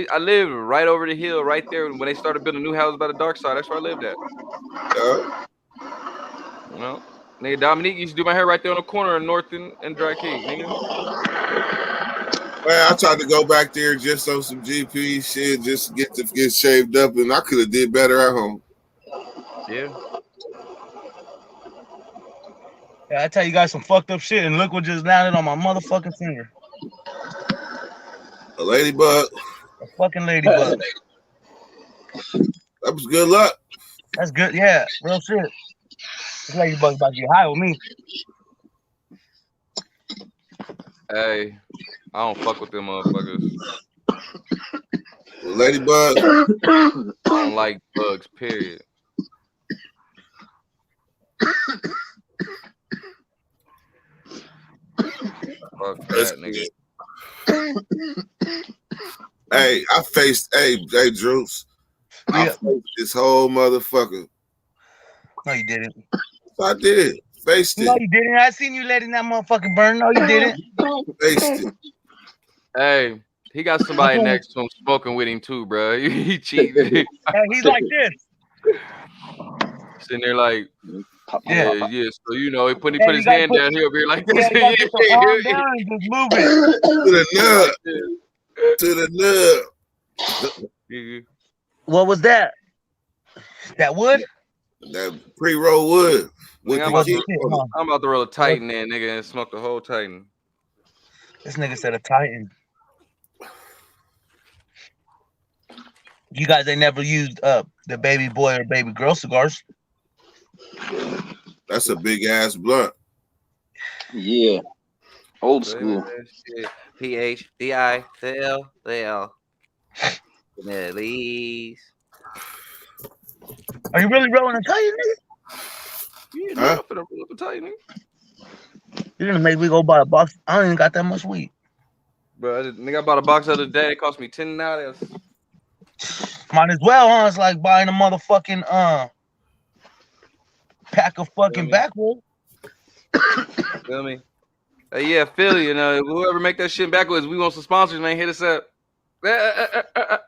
I lived right over the hill, right there. When they started building new houses by the dark side, that's where I lived at. You know, nigga, Dominique used to do my hair right there on the corner of North and Dry Creek, nigga. Man, I tried to go back there just on some GP shit, just to get shaved up, and I could have did better at home. Yeah. Yeah, I tell you guys some fucked up shit, and look what just landed on my motherfucking finger. A ladybug. A fucking ladybug. That was good luck. That's good. Yeah, real shit. This ladybug about to get high with me. Hey, I don't fuck with them motherfuckers. Ladybug. I don't like bugs, period. Fuck that, nigga. Hey, I faced, hey, Drews. I faced this whole motherfucker. No, you didn't. I did. Faced it. No, you didn't. I seen you letting that motherfucking burn. No, you didn't. Faced it. Hey, he got somebody next to him smoking with him too, bro. He cheated. Hey, he's like this. Sitting there like, yeah. So you know, he put his hand down here over here like this. Yeah, you put your arm down and just move it. To the nub. To the nub. What was that? That wood? That pre-roll wood. Nigga, I'm about to roll a Titan in, nigga, and smoke the whole Titan. This nigga said a Titan. You guys ain't never used the baby boy or baby girl cigars. That's a big ass blunt. Yeah. Old school. PHDILL. Nellies. Are you really rolling a Titan, nigga? Yeah, huh? I'm finna roll up a Titan, nigga. You're gonna make me go buy a box. I don't even got that much weed. Bro, nigga, I bought a box the other day. It cost me $10. Might as well, huh? It's like buying a motherfucking pack of fucking backwood. Feel me? Hey, yeah, Philly, you know, whoever make that shit backwards, we want some sponsors, man. Hit us up. I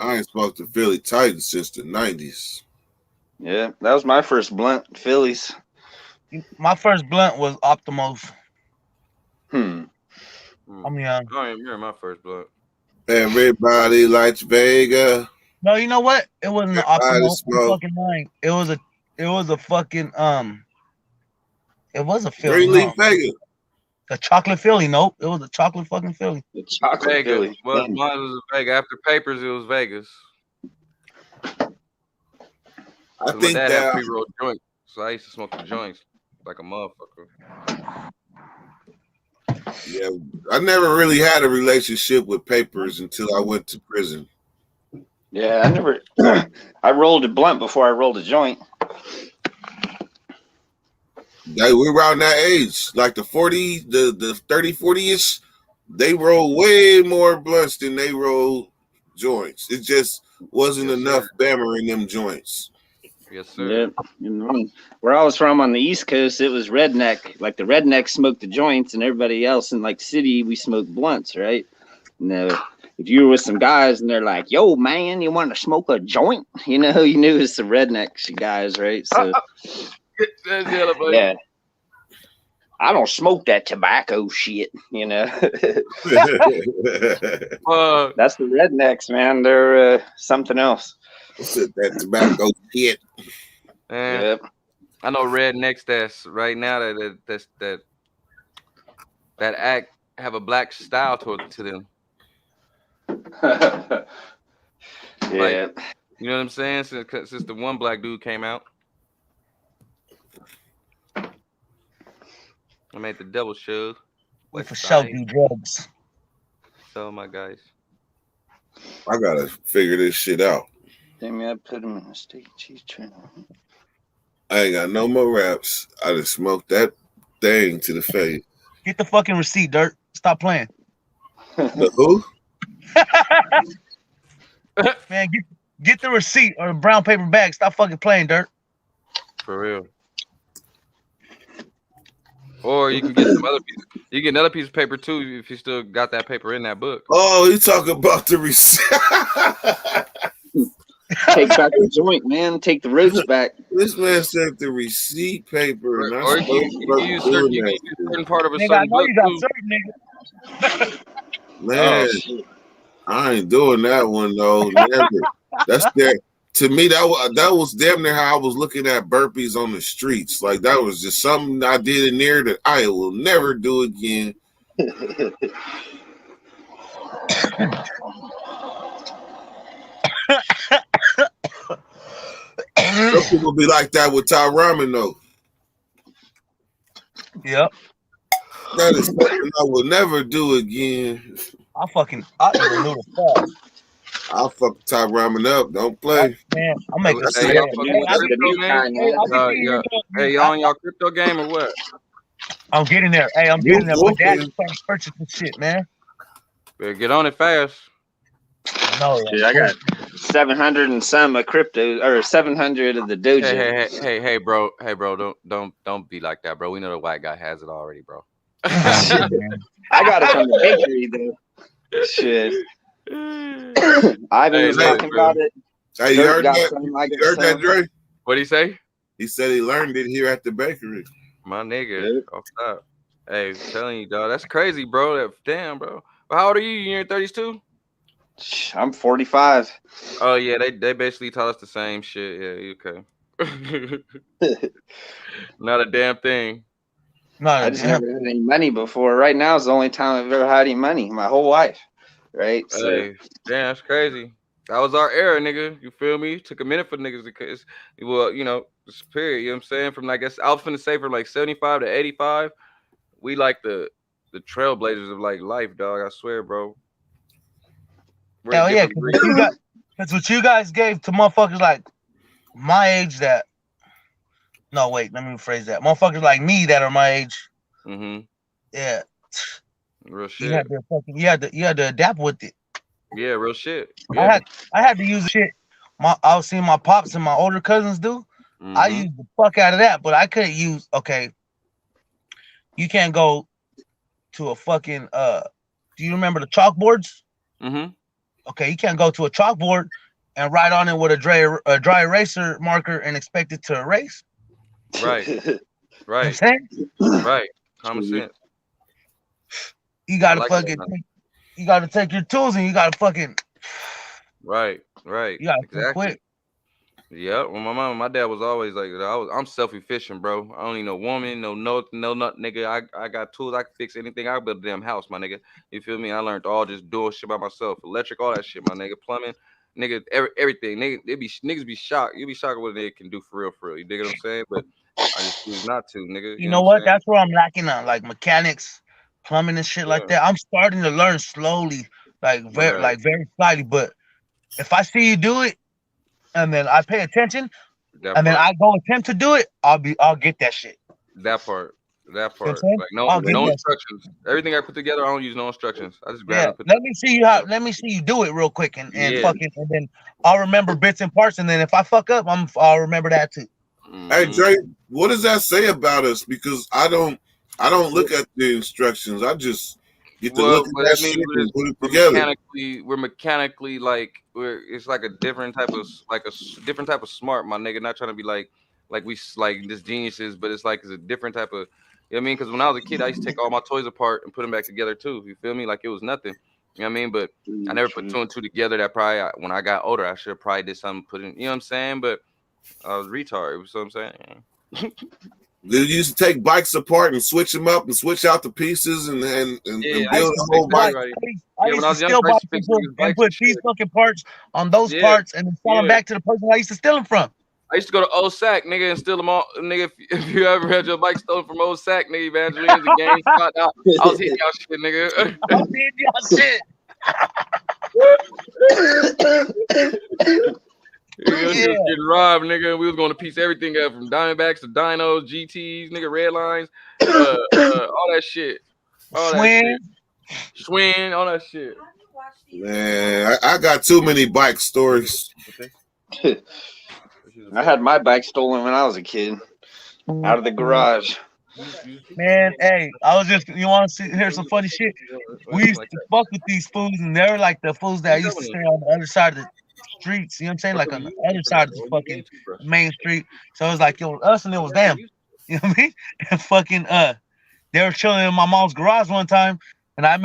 ain't smoked the Philly Titans since the 90s. Yeah, that was my first blunt, Phillies. My first blunt was Optimos. I'm young. I don't even remember my first blunt. Everybody likes Vega. No, you know what? It wasn't an Everybody Optimos. smoke. Fucking lying. It was a fucking It was a Philly. Green Leaf Vega. A chocolate Philly. Nope, it was a chocolate fucking Philly. The chocolate Vegas. Philly. Well, mine was Vegas. After Papers, it was Vegas. I My think dad had that pre-rolled joints, so I used to smoke the joints like a motherfucker. yeah, I never really had a relationship with Papers until I went to prison. Yeah, I never. I rolled a blunt before I rolled a joint. We're around that age, like the 40, the 30, 40-ish. They roll way more blunts than they roll joints. It just wasn't enough bammer in them joints. Yes, sir. Yeah, you know, where I was from on the East Coast, it was redneck. Like the rednecks smoked the joints, and everybody else in like city, we smoked blunts, right? And if you were with some guys and they're like, "Yo, man, you want to smoke a joint?" You know, you knew it's the redneck guys, right? So yeah, I don't smoke that tobacco shit, you know. That's the rednecks, man. They're something else. That tobacco shit. Yep. I know rednecks that's right now that act have a black style to them. Yeah, like, you know what I'm saying? Since the one black dude came out, I I made the double show. We West for sure side. do drugs. So my guys. I gotta figure this shit out. Damn, I put him in a steak cheese tray. I ain't got no more raps. I just smoked that thing to the face. Get the fucking receipt, Dirt. Stop playing. The who? Man, get the receipt or a brown paper bag. Stop fucking playing, Dirt. For real. Or you can get some other piece. You get another piece of paper too if you still got that paper in that book. Oh, you talking about the receipt? Take back the joint, man. Take the roots back. This man said the receipt paper. And Or you can use certain part of a Nigga, I certain know book you got too. served, nigga. Man, I ain't doing that one though. Never. That's that. To me, that was damn near how I was looking at burpees on the streets. Like that was just something I did in there that I will never do again. Some people be like that with Thai ramen though. Yep. That is something I will never do again. I eat a noodle fast. I'll fuck Thai ramen up. Don't play. Man, I'll make a Hey, y'all fucking with crypto, man? Hey, y'all on y'all crypto game or what? I'm getting there. Hey, I'm getting there. My dad is trying to purchase this shit, man. Better get on it fast. No, dude, I got 700 and some of crypto, or 700 of the dojo. Hey, bro, don't be like that, bro. We know the white guy has it already, bro. I got it from the bakery though. Shit. Ivan was talking about it. Hey, you heard that? You heard that, Dre? What'd he say? He said he learned it here at the bakery. My nigga, off top. Hey, I'm telling you, dog, that's crazy, bro. Damn, bro. But how old are you? You're in your 30s too? I'm 45. Oh yeah, they basically taught us the same shit. Yeah, okay. Not a damn thing. I just never had any money before. Right now is the only time I've ever had any money, my whole life. Right? So Hey, damn, that's crazy. That was our era, nigga. You feel me? Took a minute for niggas because, well, you know, this period. You know what I'm saying? From I guess I was finna say from like 75 to 85, we like the trailblazers of like life, dog. I swear, bro. Hell yeah, that's what you guys gave to motherfuckers like my age that. No, wait, let me rephrase that. Motherfuckers like me that are my age. Mm-hmm. Yeah. Real shit. You had to adapt with it. Yeah, real shit. Yeah. I had to use shit. I was seeing my pops and my older cousins do. Mm-hmm. I used the fuck out of that, but I couldn't use. Okay, you can't go to a fucking. Do you remember the chalkboards? Mm-hmm. Okay, you can't go to a chalkboard and write on it with a dry eraser marker and expect it to erase. Right. Right. You know right. Common sense. You gotta you gotta take your tools and you gotta fucking. Right. You gotta exactly. quit. Yeah, well, my dad was always like, I'm self-efficient, bro. I don't need no woman, no nothing, nigga. I got tools. I can fix anything. I can build a damn house, my nigga. You feel me? I learned all just doing shit by myself. Electric, all that shit, my nigga. Plumbing, nigga, everything. Nigga, niggas be shocked. You be shocked what they can do for real. You dig what I'm saying? But I just choose not to, nigga. You know what? That's where I'm lacking on, like mechanics, plumbing and shit like that. I'm starting to learn slowly, very slightly. But if I see you do it, and then I pay attention, then I go attempt to do it, I'll get that shit. That part. Like no instructions. Everything I put together, I don't use no instructions. I just grab it. Let me see you do it real quick and then I'll remember bits and parts, and then if I fuck up, I'll remember that too. Mm-hmm. Hey Dre, what does that say about us? Because I don't look at the instructions. I just get to look at that shit and put it together. We're mechanically it's like a different type of smart, my nigga. Not trying to be like we like just geniuses, but it's a different type of, you know what I mean? Because when I was a kid, I used to take all my toys apart and put them back together too. You feel me? Like it was nothing. You know what I mean? But I never put two and two together. That probably when I got older, I should have probably did something, put in. You know what I'm saying? But I was retarded. You know what I'm saying? They used to take bikes apart and switch them up and switch out the pieces and build a whole bike. I used to steal bikes and put these fucking parts on those parts and then sell them back to the person I used to steal them from. I used to go to Old Sack, nigga, and steal them all, nigga. If you ever had your bike stolen from Old Sack, nigga, Evangeline's a gang spot. I was hitting y'all shit, nigga. I was hitting y'all shit. Nigga, was getting robbed, nigga. We was going to piece everything up from Diamondbacks to Dinos, GTs, nigga, Red Lines, all that shit. All that shit. Schwinn, all that shit. Man, I got too many bike stories. I had my bike stolen when I was a kid, out of the garage. Man, hey, I was just, you want to hear some funny shit? We used to fuck with these fools, and they were like the fools that used to stay on the other side of the streets. You know what I'm saying? Like on the other side of the fucking main street. So it was like, yo, us and it was them. You know what I mean? And fucking, they were chilling in my mom's garage one time, and I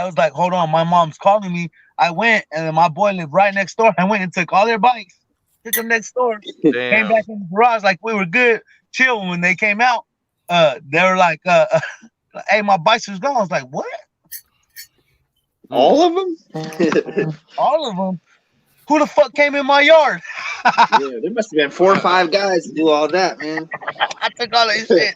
was like, hold on, my mom's calling me. I went, and then my boy lived right next door. I went and took all their bikes, took them next door, came back in the garage like we were good, chill. When they came out, they were like, hey, my bikes was gone. I was like, what? All of them? All of them? Who the fuck came in my yard? Yeah, there must have been 4 or 5 guys to do all that, man. I took all that shit.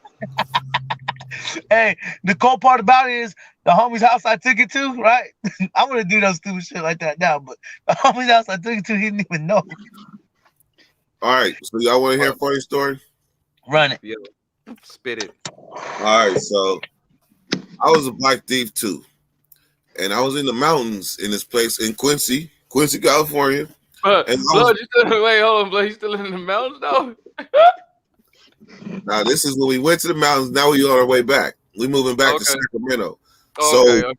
Hey, the cool part about it is the homie's house I took it to, right? I'm gonna do those stupid shit like that now, but the homie's house I took it to, he didn't even know. All right, so y'all want to hear a funny story? Run it. Yeah. Spit it. All right, so I was a bike thief too, and I was in the mountains in this place in Quincy, California. Blood, you still, wait, hold on, Blood, you still in the mountains though? Now this is when we went to the mountains. Now we on our way back. We moving back to Sacramento. So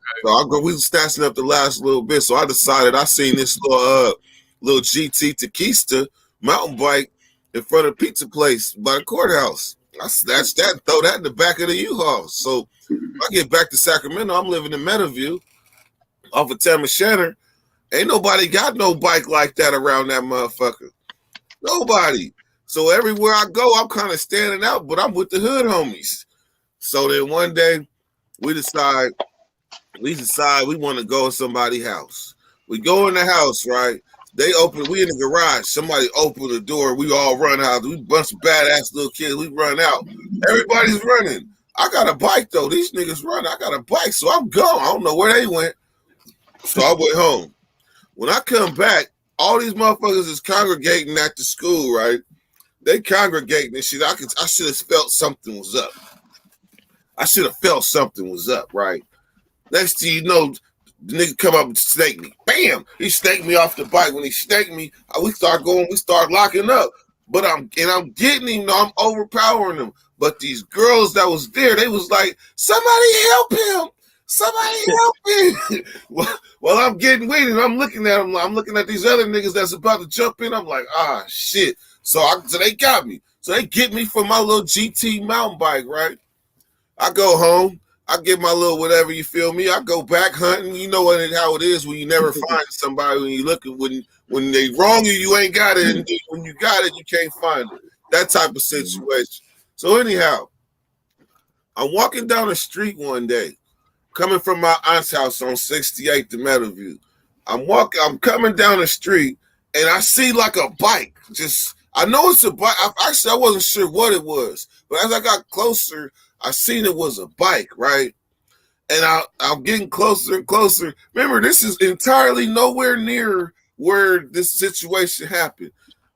we was snatching up the last little bit. So I decided I seen this little GT Tequista mountain bike in front of the pizza place by the courthouse. I snatched that and throw that in the back of the U-Haul. So I get back to Sacramento. I'm living in Meadowview off of Tamashanner. Ain't nobody got no bike like that around that motherfucker. Nobody. So everywhere I go, I'm kind of standing out, but I'm with the hood homies. So then one day we decide we want to go to somebody's house. We go in the house, right? We in the garage. Somebody open the door. We all run out. We bunch of badass little kids. We run out. Everybody's running. I got a bike though. These niggas run. I got a bike, so I'm gone. I don't know where they went. So I went home. When I come back, all these motherfuckers is congregating at the school, right? They congregating and shit. I should have felt something was up. Right? Next thing you know, the nigga come up and snake me. Bam! He snaked me off the bike. When he snaked me, we start locking up. But I'm getting him, I'm overpowering him. But these girls that was there, they was like, somebody help him. Somebody help me. Well, I'm getting with it. I'm looking at them. I'm looking at these other niggas that's about to jump in. I'm like, shit. So they got me. So they get me for my little GT mountain bike, right? I go home. I get my little whatever, you feel me? I go back hunting. You know how it is when you never find somebody when you look at when they wrong you, you ain't got it. And when you got it, you can't find it. That type of situation. So anyhow, I'm walking down the street one day, coming from my aunt's house on 68th to Meadowview. I'm coming down the street and I see like a bike. I know it's a bike. I wasn't sure what it was, but as I got closer, I seen it was a bike, right? And I'm getting closer and closer. Remember, this is entirely nowhere near where this situation happened.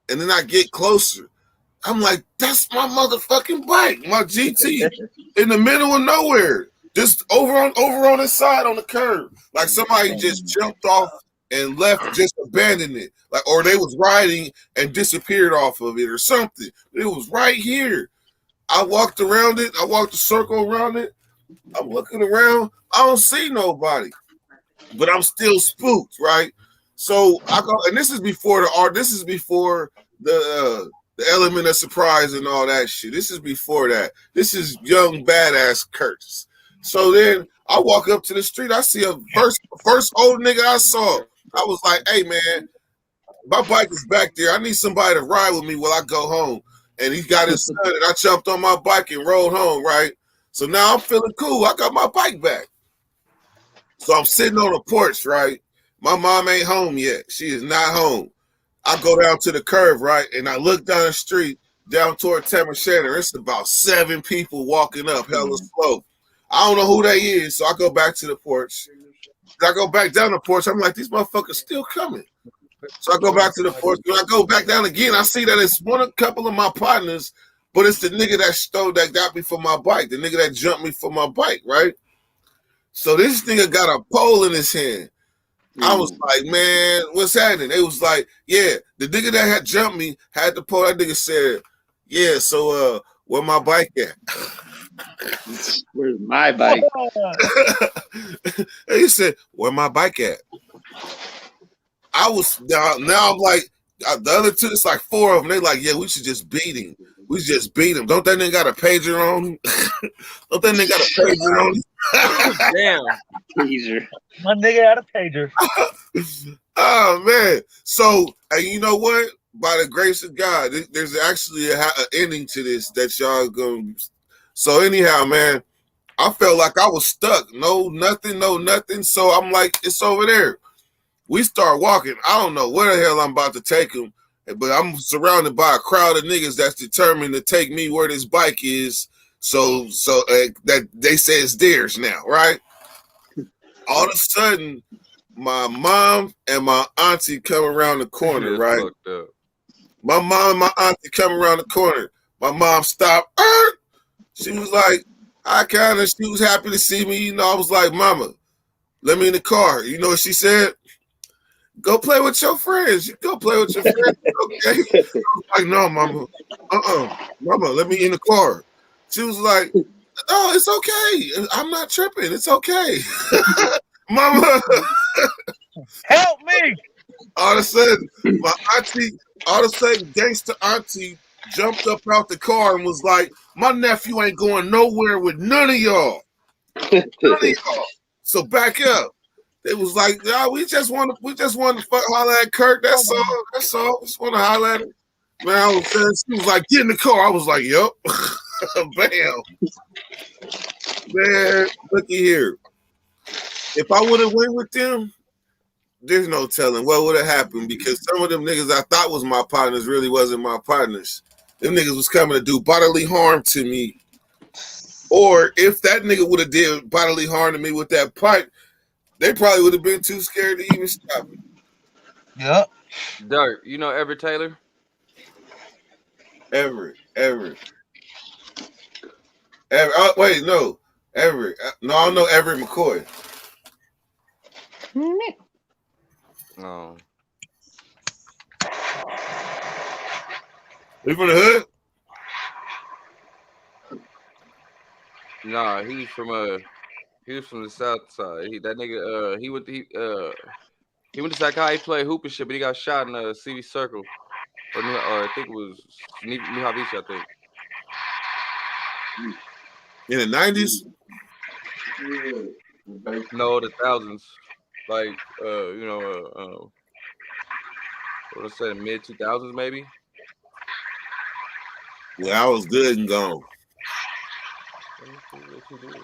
And then I get closer. I'm like, that's my motherfucking bike, my GT, in the middle of nowhere, just over on the side on the curb. Like somebody just jumped off and left, just abandoned it. Like, or they was riding and disappeared off of it or something. It was right here. I walked around it. I walked a circle around it. I'm looking around. I don't see nobody, but I'm still spooked, right? So I go, and this is before the art. This is before the element of surprise and all that shit. This is before that. This is young badass Curtis. So then I walk up to the street. I see a first old nigga I saw. I was like, hey man, my bike is back there. I need somebody to ride with me while I go home. And he got his son, and I jumped on my bike and rode home, right? So now I'm feeling cool. I got my bike back. So I'm sitting on the porch, right? My mom ain't home yet. She is not home. I go down to the curve, right, and I look down the street down toward Tamashaner. It's about 7 people walking up hella slow. I don't know who they is, so I go back to the porch. I go back down the porch. I'm like, these motherfuckers still coming. So I go back to the porch. When I go back down again, I see that it's a couple of my partners, but it's the nigga that got me for my bike, the nigga that jumped me for my bike, right? So this nigga got a pole in his hand. I was like, man, what's happening? They was like, yeah, the nigga that had jumped me had the pole. That nigga said, yeah, so where my bike at? Where's my bike? He said, where my bike at? I was now I'm like, the other two, it's like 4 of them. They like, yeah, we should just beat him. We should just beat him. Don't that nigga got a pager on him? Don't that nigga got a pager on him? Damn. Pager. My nigga had a pager. Oh, man. So, and you know what? By the grace of God, there's actually an ending to this that y'all going to. So anyhow, man, I felt like I was stuck. No, nothing. So I'm like, it's over there. We start walking. I don't know where the hell I'm about to take him, but I'm surrounded by a crowd of niggas that's determined to take me where this bike is. So that they say it's theirs now, right? All of a sudden, my mom and my auntie come around the corner, right? My mom and my auntie come around the corner. My mom stopped. She was like, she was happy to see me. You know, I was like, Mama, let me in the car. You know what she said? Go play with your friends. You go play with your friends. Okay. I was like, no, Mama. Mama, let me in the car. She was like, oh, it's okay. I'm not tripping. It's okay. Mama. Help me. All of a sudden, my auntie, gangster auntie jumped up out the car and was like, my nephew ain't going nowhere with none of y'all. So back up. It was like, yeah, we just want to fuck holler at Kurt. That's all. Just want to holler at him. Man, I was saying, she was like, get in the car. I was like, yup. Bam. Man, looky here. If I would have went with them, there's no telling what would have happened, because some of them niggas I thought was my partners really wasn't my partners. Them niggas was coming to do bodily harm to me. Or if that nigga would have did bodily harm to me with that pipe, they probably would have been too scared to even stop me. Yep. Dirt, you know Everett Taylor? Everett. Oh, wait, no. Everett. No, I don't know Everett McCoy. No. You from the hood? Nah, he was from the south side. He went to Sakai, played hoop and shit, but he got shot in the city circle. Or I think it was New Havish, I think. In the 90s? No, the thousands. Like what I say, mid 2000s maybe. Yeah, I was good and gone. Let me see what you did.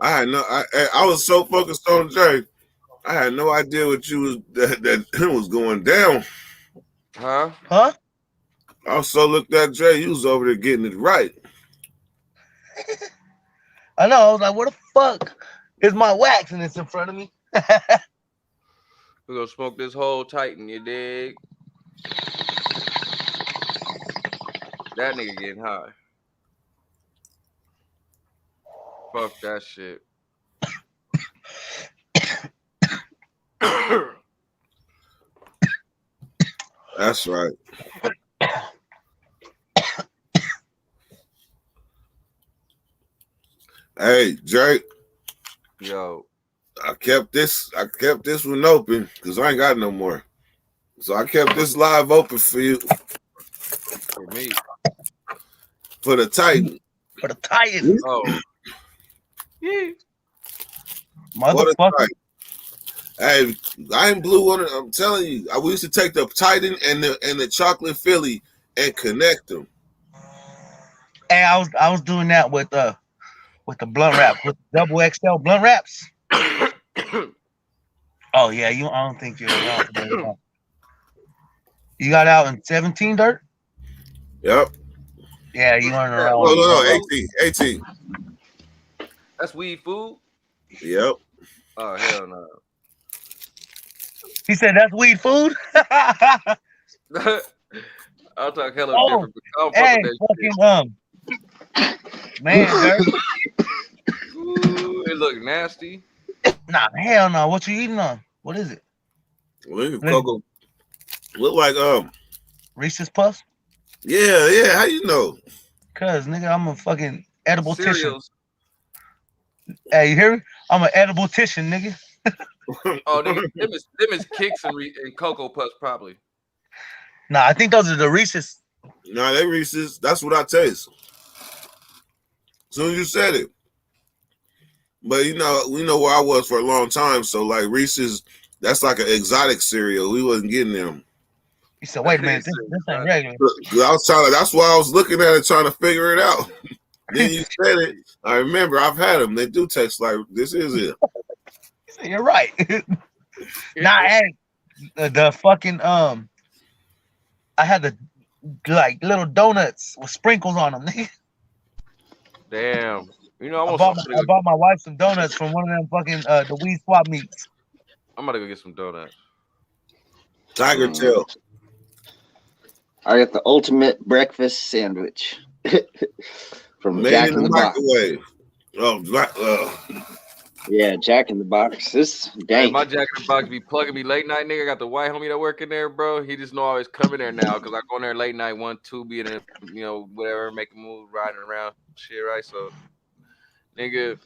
I was so focused on Jay, I had no idea what that was going down. Huh? I also looked at Jay, you was over there getting it right. I know. I was like, where the fuck is my wax? And it's in front of me. We're gonna smoke this whole Titan, you dig? That nigga getting high. Fuck that shit. That's right. Hey, Jake. Yo. I kept this one open because I ain't got no more. So I kept this live open for you. For me. For the Titan. For the Titan. Oh. Yeah. Motherfucker. Hey, I ain't blew one. I'm telling you, we used to take the Titan and the chocolate Philly and connect them. Hey, I was doing that with the blunt wrap, with double XL blunt wraps. Oh yeah, I don't think you're around for very long. You got out in 17, Dirt? Yep. Yeah, you weren't That around. weed No, food? 18. That's weed food? Yep. Oh hell no. He said that's weed food. I'll talk hella Oh, different, but I don't fuck hey, with that shit. man, Dirt. Ooh, it look nasty. Nah, hell no. What you eating on? What is it? Look at Coco. Look like Reese's Puffs. Yeah. How you know? Cause nigga, I'm a fucking edible titian. Cereals. Hey, you hear me? I'm an edible titian, nigga. Oh, nigga, them is Kicks and Cocoa Puffs probably. Nah, I think those are the Reese's. Nah, they Reese's. That's what I taste. As soon as you said it. But we know where I was for a long time. So like Reese's, that's like an exotic cereal. We wasn't getting them. He said, "Wait a minute, this ain't regular." I was that's why I was looking at it, trying to figure it out. Then you said it. I remember I've had them. They do taste like this. Is it? He said, "You're right." Nah, hey, the fucking I had the like little donuts with sprinkles on them. Nigga. Damn. You know, I bought my wife some donuts from one of them fucking the weed swap meets. I'm about to go get some donuts. Tiger tail. I got the ultimate breakfast sandwich from Made Jack in in the the Box. microwave. Yeah, Jack in the Box. This dang. Hey, my Jack in the Box be plugging me late night, nigga. I got the white homie that work in there, bro. He just know I always come in there now because I go in there late night, 1, 2, be in there, whatever, making moves, riding around, shit, right? So, nigga,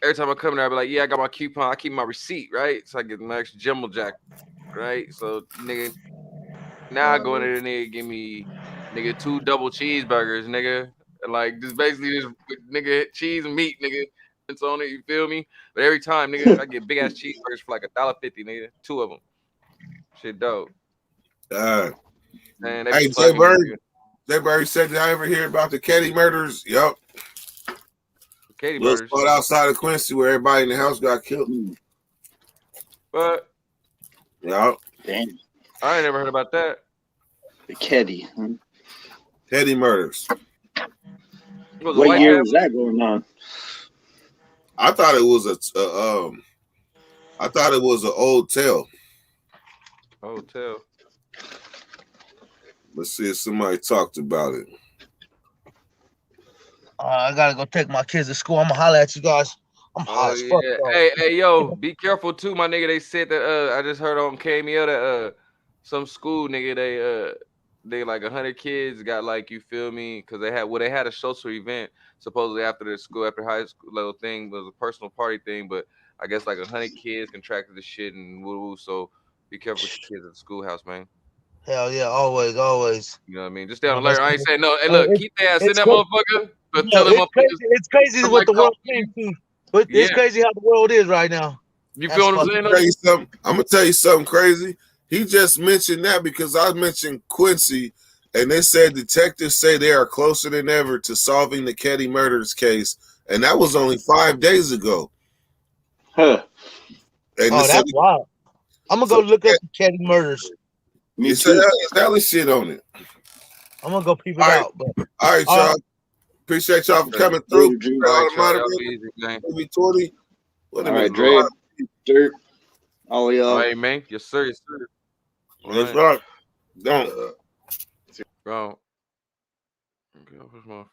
every time I come in there, I be like, yeah, I got my coupon. I keep my receipt, right? So I get the next Jimble Jack, right? So, nigga, now I go in there and nigga give me, nigga, 2 double cheeseburgers, nigga. And like, just basically just, nigga, cheese and meat, nigga. It's on it, you feel me? But every time, nigga, I get big ass cheeseburgers for like $1.50, nigga. 2 of them. Shit dope. Man, they Hey, be plugging me. Jay Bird said, did I ever hear about the Katie murders? Yup. Katie Little murders. spot outside of Quincy where everybody in the house got killed. But Yup. Damn. I ain't never heard about that. The Keddy. Katie murders. What year was that going on? I thought it was an old tale. Old tale. Let's see if somebody talked about it. I gotta go take my kids to school. I'm gonna holler at you guys. I'm hot as fuck. Yeah. Bro. Hey, yo, be careful too, my nigga. They said that I just heard on KML that some school nigga they like 100 kids got like, you feel me, because they had a social event supposedly after the school, after high school level thing, was a personal party thing, but I guess like 100 kids contracted the shit and woo. So be careful with your kids at the schoolhouse, man. Hell yeah, always. You know what I mean? Just stay on alert. I ain't saying no. Hey, look, keep their ass in that crazy. motherfucker. But tell them motherfuckers. It's crazy what the world came to. But it's crazy how the world is right now. You feel what I'm saying? I'm gonna tell you something crazy. He just mentioned that because I mentioned Quincy, and they said detectives say they are closer than ever to solving the Keddy murders case, and that was only 5 days ago. Huh. And that's wild. I'm gonna go look up the Keddy murders. You said that shit on it. I'm gonna go peep it out. But all right, y'all. Appreciate y'all for coming through. All right, 20. All right, Dre, Dirt, all y'all. All right, man. Yes, sir. Yes, sir. That's right. Don't. Bro. Okay, where's my